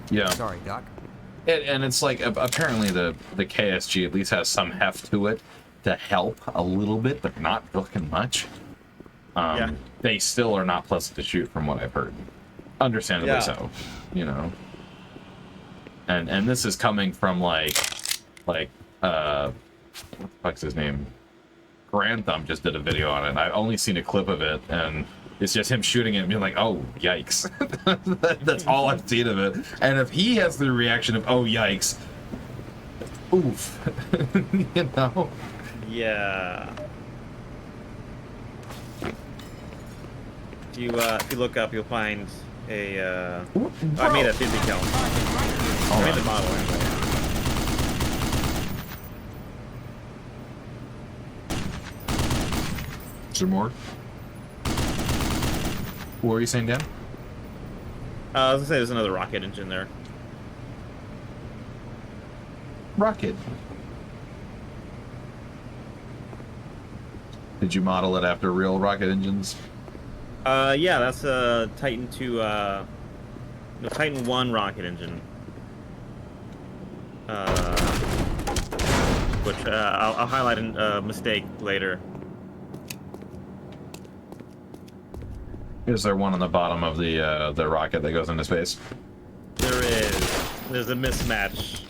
Yeah. Sorry, Doc. And it's like apparently the KSG at least has some heft to it to help a little bit, but not fucking much. Yeah. They still are not pleasant to shoot, from what I've heard. Understandably so, you know. And this is coming from like what the fuck's his name? Grantham just did a video on it. I've only seen a clip of it, and it's just him shooting it and being like, oh, yikes. That's all I've seen of it. And if he has the reaction of, oh, yikes, oof. You know? Yeah. If you look up, you'll find a. Oh, I made a 50 cal. I made the model anyway. Some more? What were you saying, Dan? I was gonna say there's another rocket engine there. Rocket. Did you model it after real rocket engines? Yeah, that's a Titan 2, the Titan 1 rocket engine. Which I'll highlight a mistake later. Is there one on the bottom of the rocket that goes into space? There is. There's a mismatch.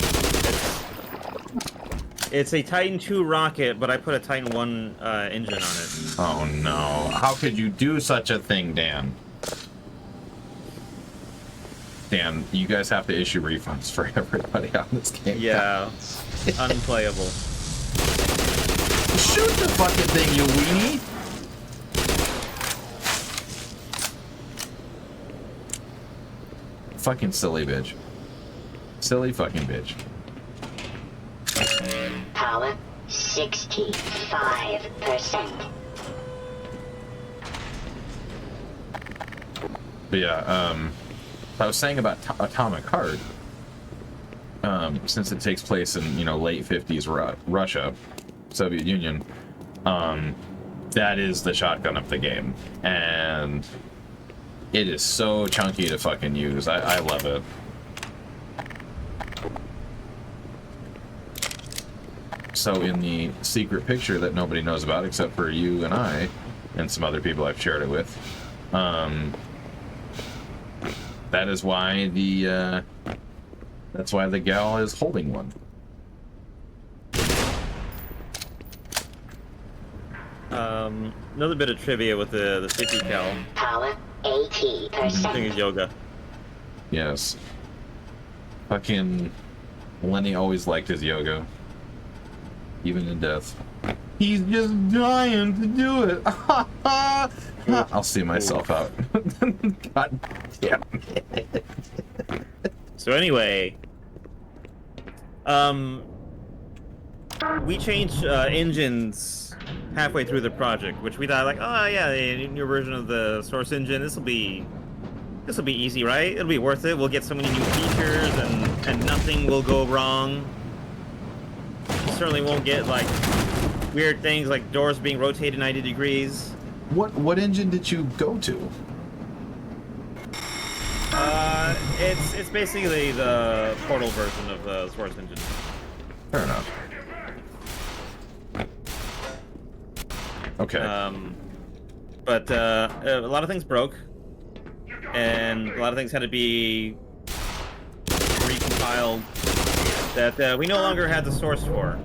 It's a Titan 2 rocket, but I put a Titan 1 engine on it. Oh no. How could you do such a thing, Dan? Dan, you guys have to issue refunds for everybody on this game. Yeah. Unplayable. Shoot Shoot the fucking thing, you weenie! Fucking silly bitch. Silly fucking bitch. Power 65%. But yeah, I was saying about Atomic Heart, since it takes place in, you know, late 50s Russia, Soviet Union, that is the shotgun of the game. And it is so chunky to fucking use. I love it. So in the secret picture that nobody knows about except for you and I, and some other people I've shared it with, that is why the gal is holding one. Another bit of trivia with the 50 cal. Power 80%. I think it's yoga. Yes. Fucking Lenny always liked his yoga. Even in death. He's just dying to do it. I'll see myself out. God damn it. So anyway, we changed engines halfway through the project, which we thought like, oh yeah, the new version of the source engine. This will be easy, right? It'll be worth it. We'll get so many new features, and nothing will go wrong. We certainly won't get like weird things like doors being rotated 90 degrees. What engine did you go to? It's basically the Portal version of the source engine. Fair enough. Okay. But a lot of things broke, and a lot of things had to be recompiled that we no longer had the source for.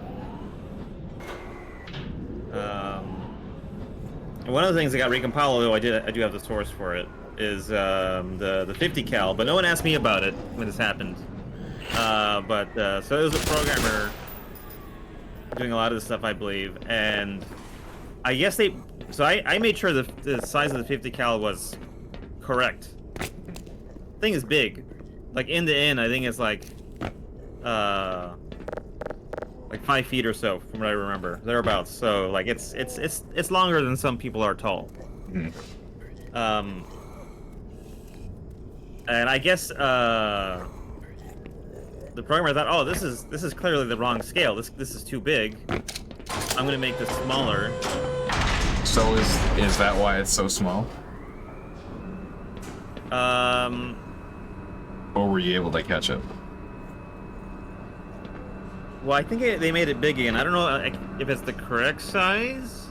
And one of the things that got recompiled, although I do have the source for it, is the 50 cal, but no one asked me about it when this happened. So it was a programmer doing a lot of this stuff, I believe, and I guess I made sure the size of the 50 cal was correct. Thing is big, like end to end. I think it's like 5 feet or so, from what I remember, thereabouts. So like it's longer than some people are tall. Mm. And I guess the programmer thought, oh, this is clearly the wrong scale. This is too big. I'm gonna make this smaller. So is that why it's so small? Or were you able to catch it? Well, I think they made it big again. I don't know if it's the correct size,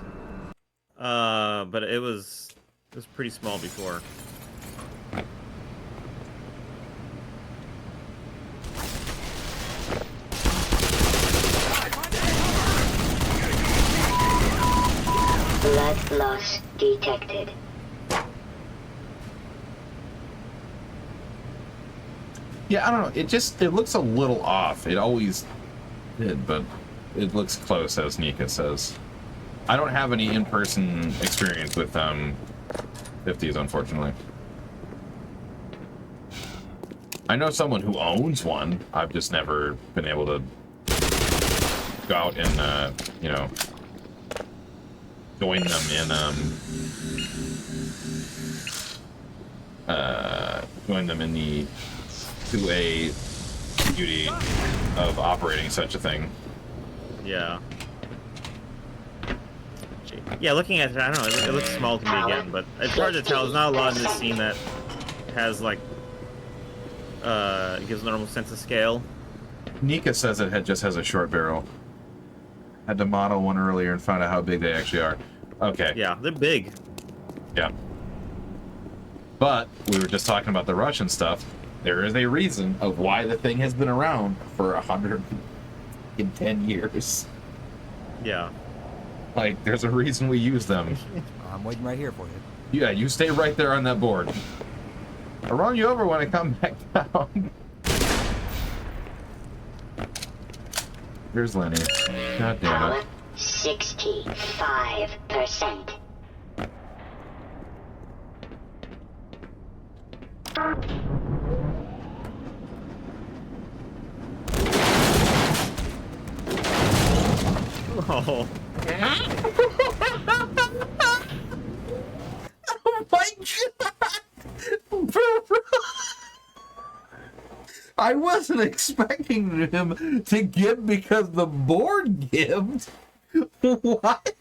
but it was pretty small before. Blood loss detected. Yeah, I don't know. It looks a little off. It always did, but it looks close, as Nika says. I don't have any in-person experience with 50s, unfortunately. I know someone who owns one. I've just never been able to go out and, you know, join them in, the 2A duty of operating such a thing. Yeah. Yeah, looking at it, I don't know, it looks small to me again, but it's hard to tell. There's not a lot in this scene that has, like, gives a normal sense of scale. Nika says it just has a short barrel. Had to model one earlier and found out how big they actually are. Okay. Yeah, they're big. Yeah. But we were just talking about the Russian stuff. There is a reason of why the thing has been around for 110 years. Yeah. Like, there's a reason we use them. I'm waiting right here for you. Yeah, you stay right there on that board. I'll run you over when I come back down. Here's Lenny. God damn it. 65%. Oh. Oh my god! I wasn't expecting him to give because the board gives. What?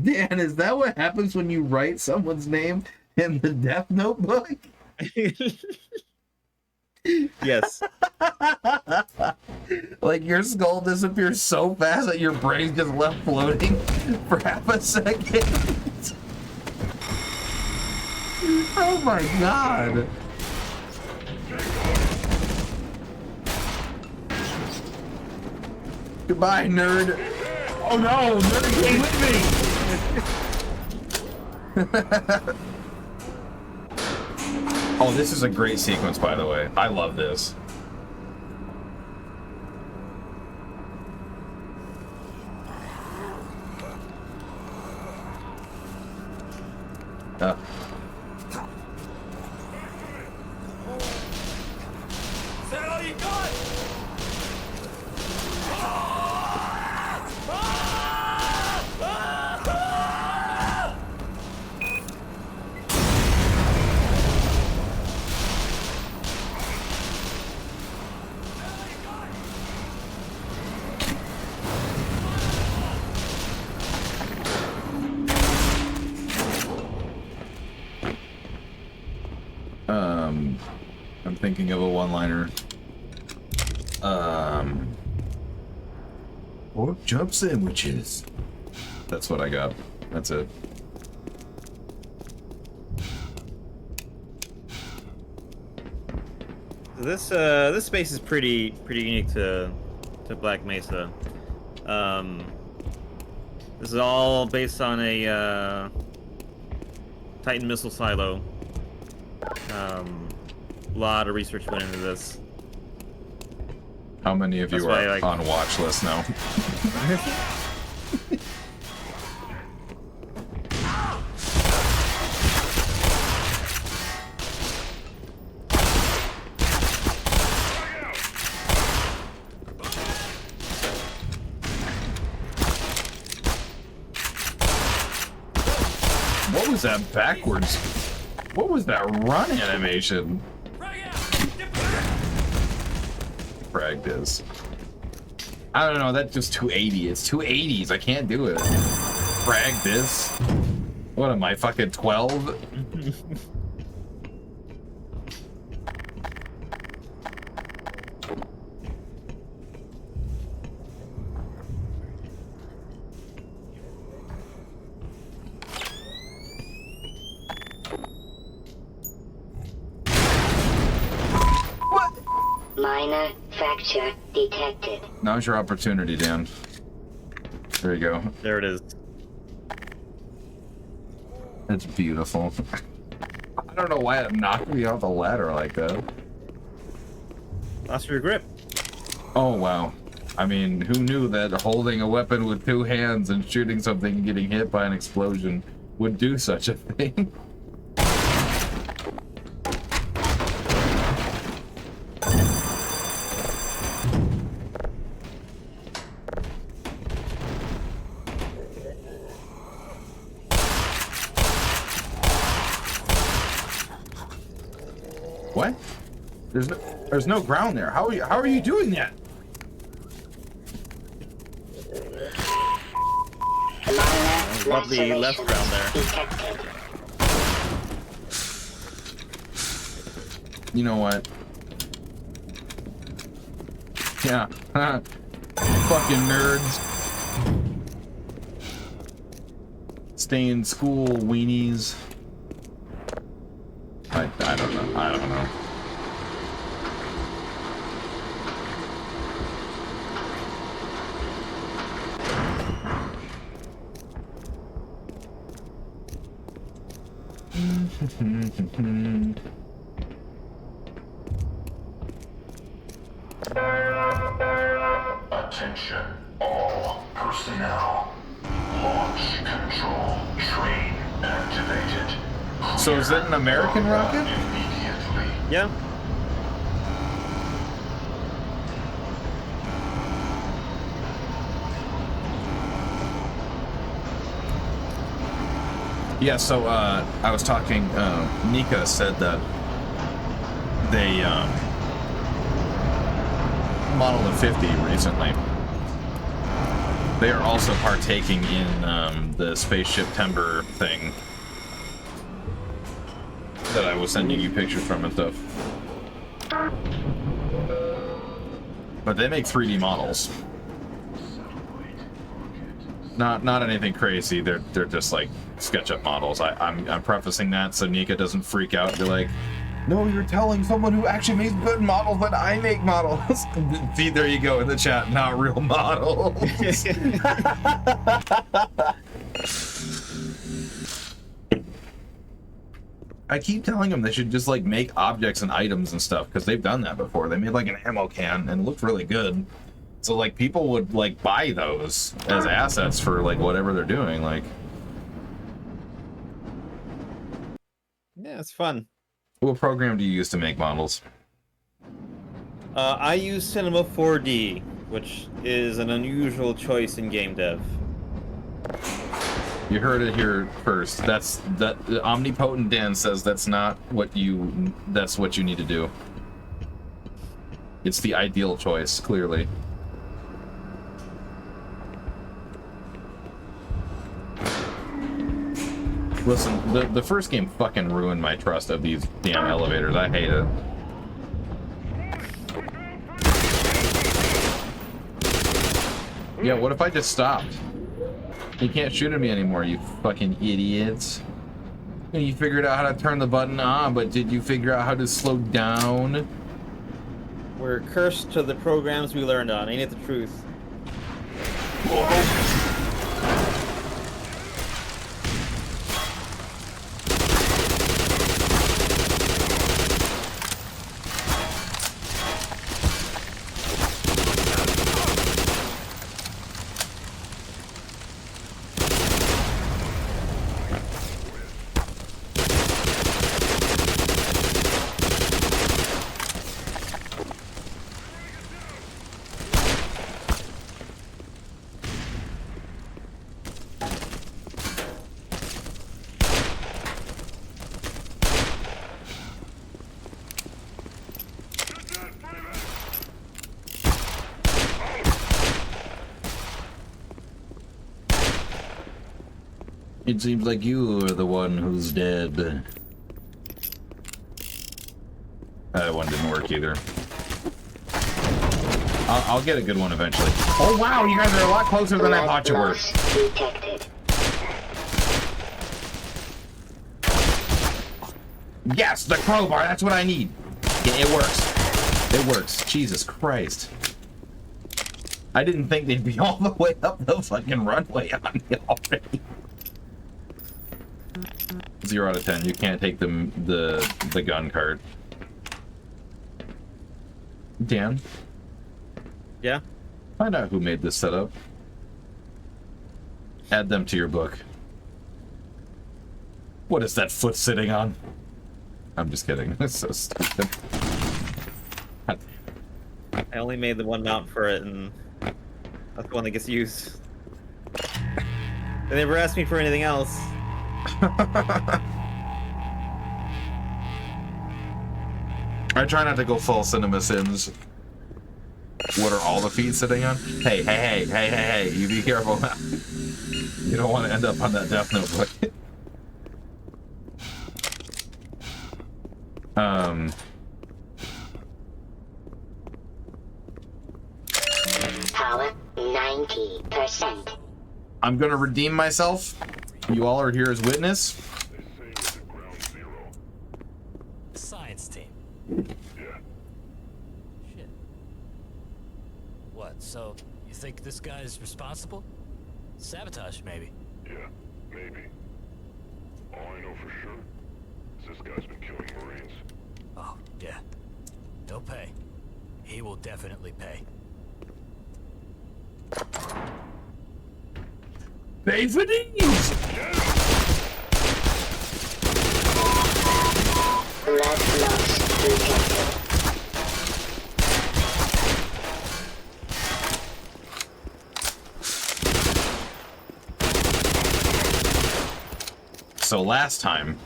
Dan, is that what happens when you write someone's name in the death notebook? Yes. Like your skull disappears so fast that your brain's just left floating for half a second. Oh my god. Goodbye, nerd. Oh no, nerd came with me. Oh, this is a great sequence, by the way. I love this. Is that all you got? I'm thinking of a one-liner. Pork chop sandwiches. That's what I got. That's it. This space is pretty unique to Black Mesa. This is all based on a Titan missile silo. A lot of research went into this. How many of you That's why, are like- on watch list now? What was that backwards? What was that run animation? Frag this. I don't know, that's just 280. It's 280s. I can't do it. Frag this. What am I, fucking 12? Minor fracture detected. Now's your opportunity, Dan. There you go. There it is. It's beautiful. I don't know why it knocked me off the ladder like that. Lost your grip. Oh, wow. I mean, who knew that holding a weapon with two hands and shooting something and getting hit by an explosion would do such a thing? What? There's no ground there. How are you doing that? Minor Lovely left ground there. detected. You know what? Yeah. Fucking nerds. Stay in school, weenies. I don't know. I don't know. Attention, all personnel. Launch control train activated. So is it an American rocket? Immediately. Yeah. Yeah, so I was talking, Nika said that they modeled a 50 recently. They are also partaking in the spaceship timber thing that I was sending you pictures from and stuff. But they make 3D models. Not anything crazy. They're just like SketchUp models. I'm prefacing that so Nika doesn't freak out. They're like, no, you're telling someone who actually makes good models that I make models. See, there you go in the chat. Not real models. I keep telling them they should just like make objects and items and stuff because they've done that before. They made like an ammo can and it looked really good. So like people would like buy those as assets for like whatever they're doing. Like, Yeah, it's fun. what program do you use to make models? I use Cinema 4D, which is an unusual choice in game dev. You heard it here first. That Omnipotent Dan says that's what you need to do. It's the ideal choice, clearly. Listen, the first game fucking ruined my trust of these damn elevators. I hate it. Yeah, what if I just stopped? You can't shoot at me anymore, you fucking idiots. You figured out how to turn the button on, but did you figure out how to slow down? We're cursed to the programs we learned on, ain't it the truth? Whoa. It seems like you are the one who's dead. That one didn't work either. I'll get a good one eventually. Oh wow, you guys are a lot closer than I thought you were. Detected. Yes, the crowbar, that's what I need. Yeah, it works. It works. Jesus Christ. I didn't think they'd be all the way up the fucking runway on me already. 0 out of 10. You can't take the gun cart. Dan? Yeah? Find out who made this setup. Add them to your book. What is that foot sitting on? I'm just kidding. That's so stupid. I only made the one mount for it, and that's the one that gets used. They never asked me for anything else. I try not to go full Cinema Sins. What are all the feet sitting on? Hey, you be careful. You don't want to end up on that Death Note book. Power 90%. I'm gonna redeem myself. You all are here as witness. They say it's at ground zero. Science team. Yeah. Shit. What, so you think this guy's responsible? Sabotage, maybe. Yeah, maybe. All I know for sure is this guy's been killing Marines. Oh, yeah. He'll pay. He will definitely pay. Pay for these! Red blocks detected. So last time,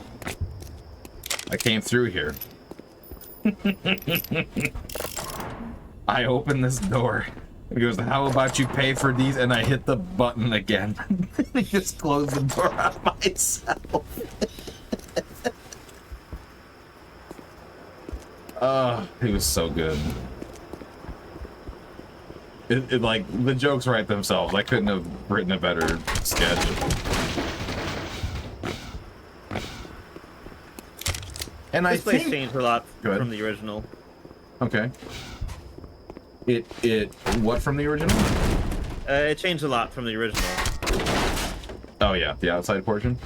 I came through here. I opened this door. He goes, how about you pay for these? And I hit the button again. I just closed the door on myself. Oh, he was so good. It like, the jokes write themselves. I couldn't have written a better sketch. And This I place think... changed a lot Good. from the original. Okay. What from the original? It changed a lot from the original. Oh yeah, the outside portion?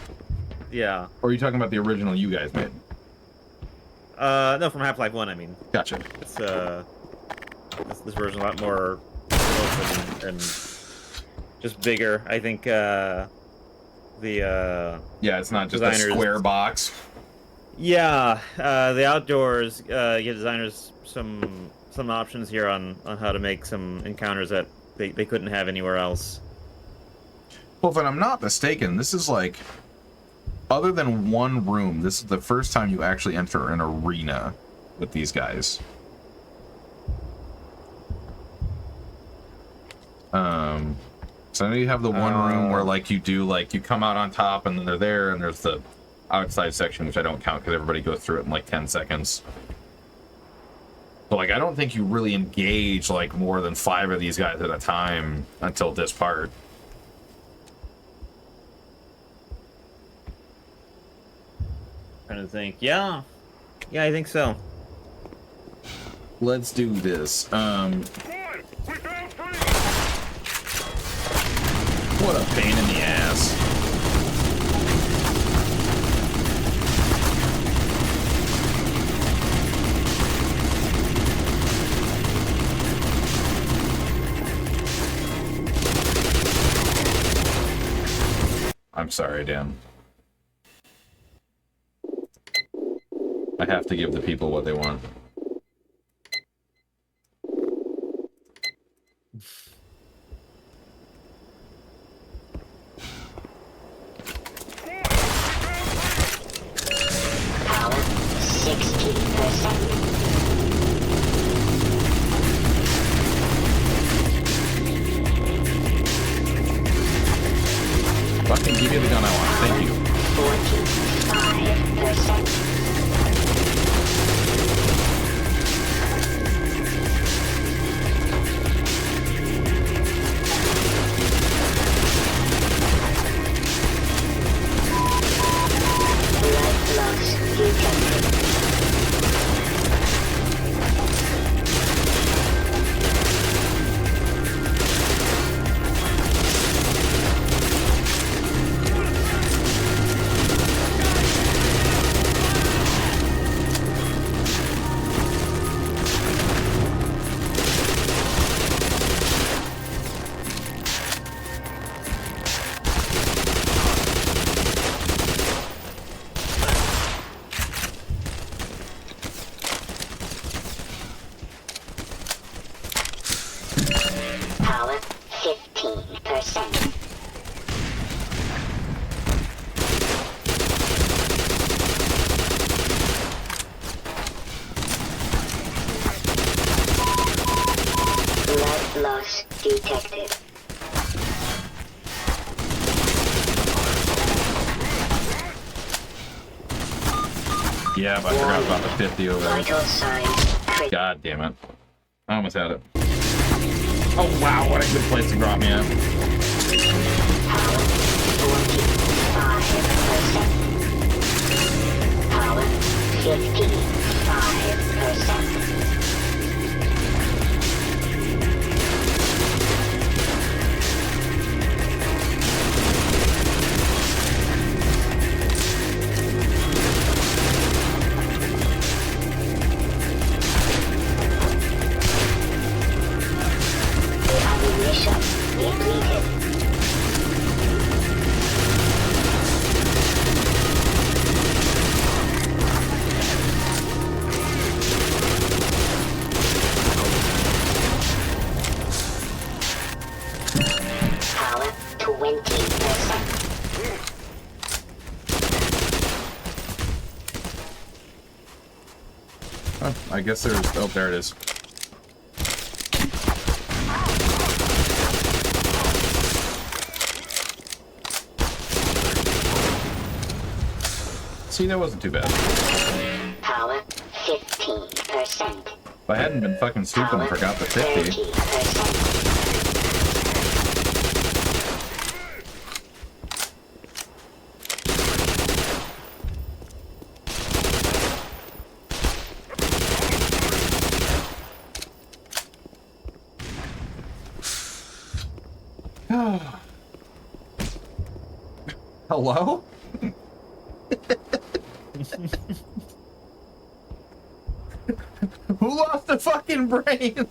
Yeah. Or are you talking about the original you guys made? No, from Half-Life 1, I mean. Gotcha. It's, this version a lot more open and just bigger. I think, Yeah, it's not just a designers- square box. Yeah, the outdoors give designers some options here on how to make some encounters that they couldn't have anywhere else. Well, if I'm not mistaken, this is like, other than one room, this is the first time you actually enter an arena with these guys. So I know you have the one room where like you do like you come out on top and then they're there, and there's the outside section, which I don't count because everybody goes through it in like 10 seconds. But like I don't think you really engage like more than 5 of these guys at a time until this part. Trying to think. Yeah, I think so. Let's do this. Boy, we found freedom! What a pain in the ass. I'm sorry, Dan. I have to give the people what they want. Power 60%. Fucking give me the gun I want. Thank you. 45%. Red blocks detected. Power 15%. Red loss detected. Yeah, but I forgot about the 50 over there. Vital signs critical. God damn it. I almost had it. Oh wow, what a good place to drop me at. Power 45%. Power 55%. Ammunition depleted. 20%. Oh, I guess there's... Oh, there it is. See, that wasn't too bad. Power 15%. If I hadn't been fucking stupid and forgot the 50... 30%. Hello? Who lost a fucking brain?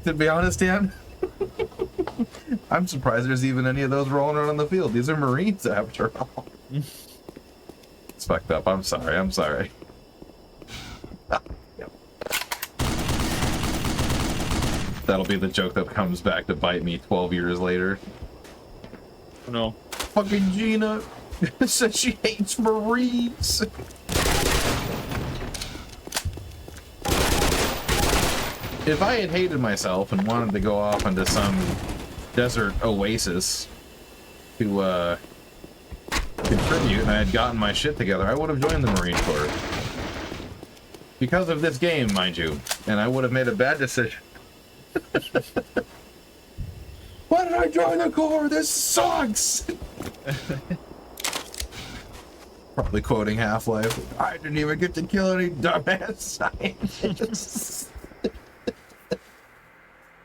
To be honest, Dan, I'm surprised there's even any of those rolling around on the field. These are Marines after all. It's fucked up. I'm sorry. I'm sorry. Yep. That'll be the joke that comes back to bite me 12 years later. No. Fucking Gina says she hates Marines. If I had hated myself and wanted to go off into some desert oasis to contribute and I had gotten my shit together, I would have joined the Marine Corps. Because of this game, mind you. And I would have made a bad decision. Why did I join the Corps? This sucks! Probably quoting Half-Life. I didn't even get to kill any dumbass scientists.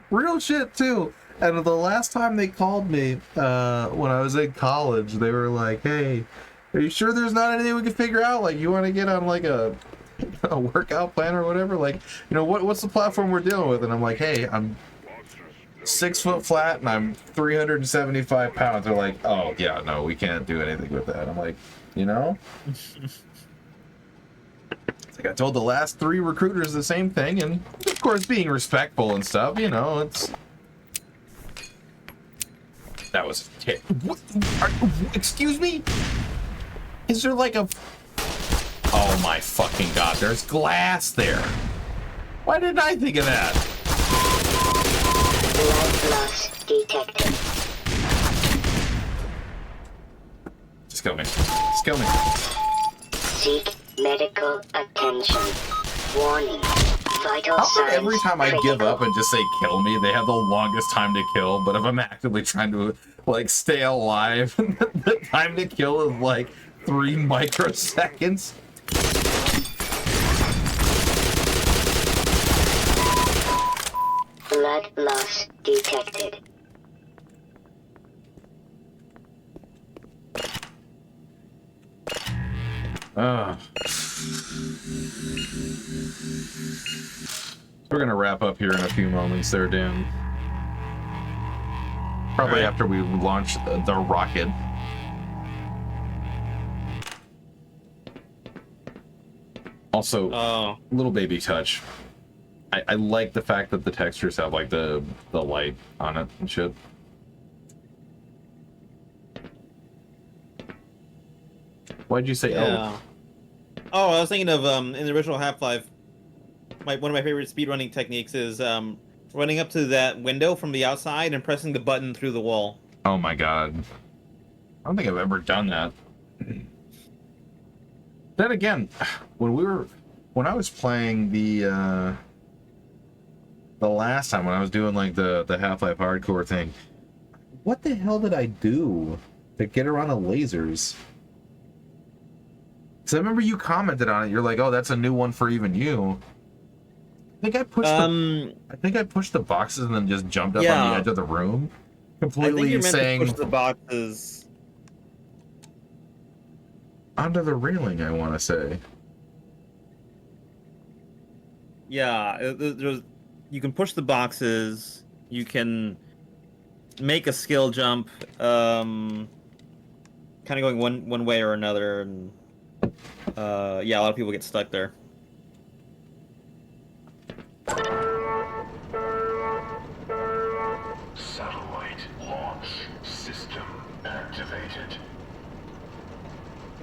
Real shit, too. And the last time they called me, when I was in college, they were like, hey, are you sure there's not anything we can figure out? Like, you want to get on, like, a workout plan or whatever? Like, you know, what's the platform we're dealing with? And I'm like, hey, I'm 6 foot flat and I'm 375 pounds. They're like, oh, yeah, no, we can't do anything with that. I'm like, you know? Like I told the last 3 recruiters the same thing, and of course being respectful and stuff, you know, it's... That was... Excuse me? Is there like a... Oh my fucking god, there's glass there. Why didn't I think of that? Blood loss detected. Just kill me. Just kill me. Seek medical attention. Warning. Vital How signs come every time I give critical. up and just say kill me, they have the longest time to kill, but if I'm actively trying to, like, stay alive, the time to kill is, like, 3 microseconds? Blood loss detected. We're gonna wrap up here in a few moments there, Dan. Probably after we launch the rocket. Also, little baby touch. I like the fact that the textures have like the light on it and shit. Why'd you say oh? Oh, I was thinking of in the original Half-Life, one of my favorite speedrunning techniques is running up to that window from the outside and pressing the button through the wall. Oh my god. I don't think I've ever done that. Then again, when I was playing the last time when I was doing like the Half-Life hardcore thing, what the hell did I do to get around the lasers? Because I remember you commented on it. You're like, "Oh, that's a new one for even you." I think I pushed the boxes and then just jumped up on the edge of the room, completely I think you're meant saying to push the boxes onto the railing. I want to say. Yeah, you can push the boxes. You can make a skill jump, kind of going one way or another, and yeah, a lot of people get stuck there. Settle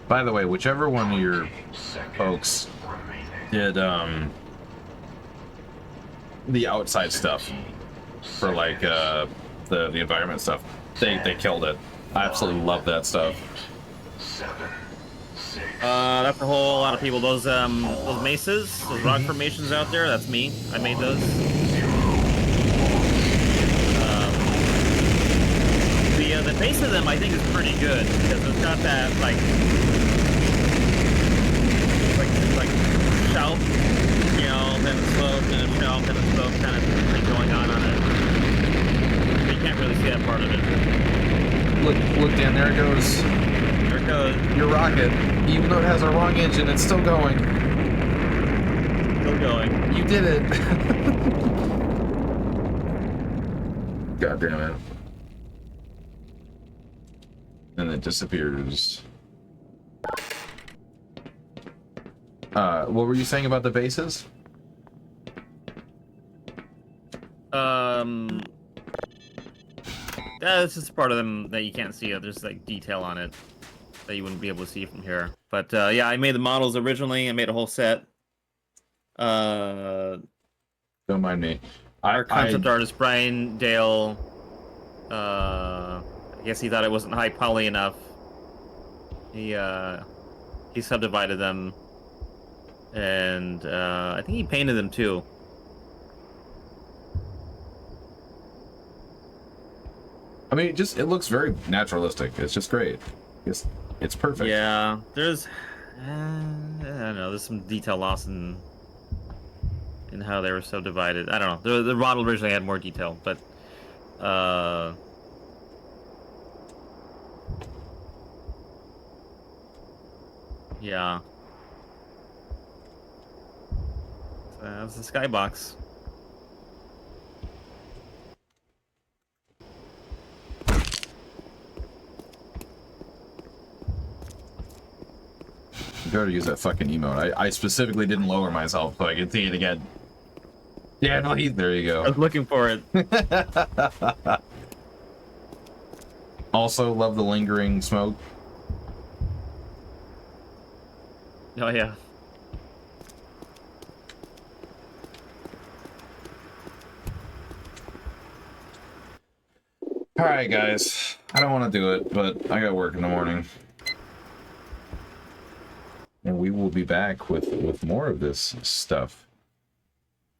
By the way, whichever one of your folks did the outside stuff for like the environment stuff, they killed it. I absolutely love that stuff. That's a whole lot of people. Those mesas, those rock formations out there, that's me. I made those. The base of them I think is pretty good because it's got that like shelf, you know, then a slope, then a shelf, then a slope kind of thing going on it. But you can't really see that part of it. Look, Dan, there it goes. There it goes. Your rocket, even though it has a wrong engine, it's still going. Still going. You did it. God damn it. And it disappears. What were you saying about the bases? Yeah, this is part of them that you can't see. There's like detail on it that you wouldn't be able to see from here. But yeah, I made the models originally. I made a whole set. Don't mind me. Our concept artist Brian Dale. I guess he thought it wasn't high poly enough. He subdivided them, and I think he painted them too. I mean, it looks very naturalistic. It's just great. It's perfect. Yeah, there's I don't know. There's some detail loss in how they were subdivided. I don't know. The model originally had more detail, but yeah. So that's the skybox. You better use that fucking emote. I specifically didn't lower myself so I could see it again. Yeah, no, there you go. I was looking for it. Also, love the lingering smoke. Oh yeah. Alright, guys. I don't want to do it, but I got work in the morning. And we will be back with more of this stuff.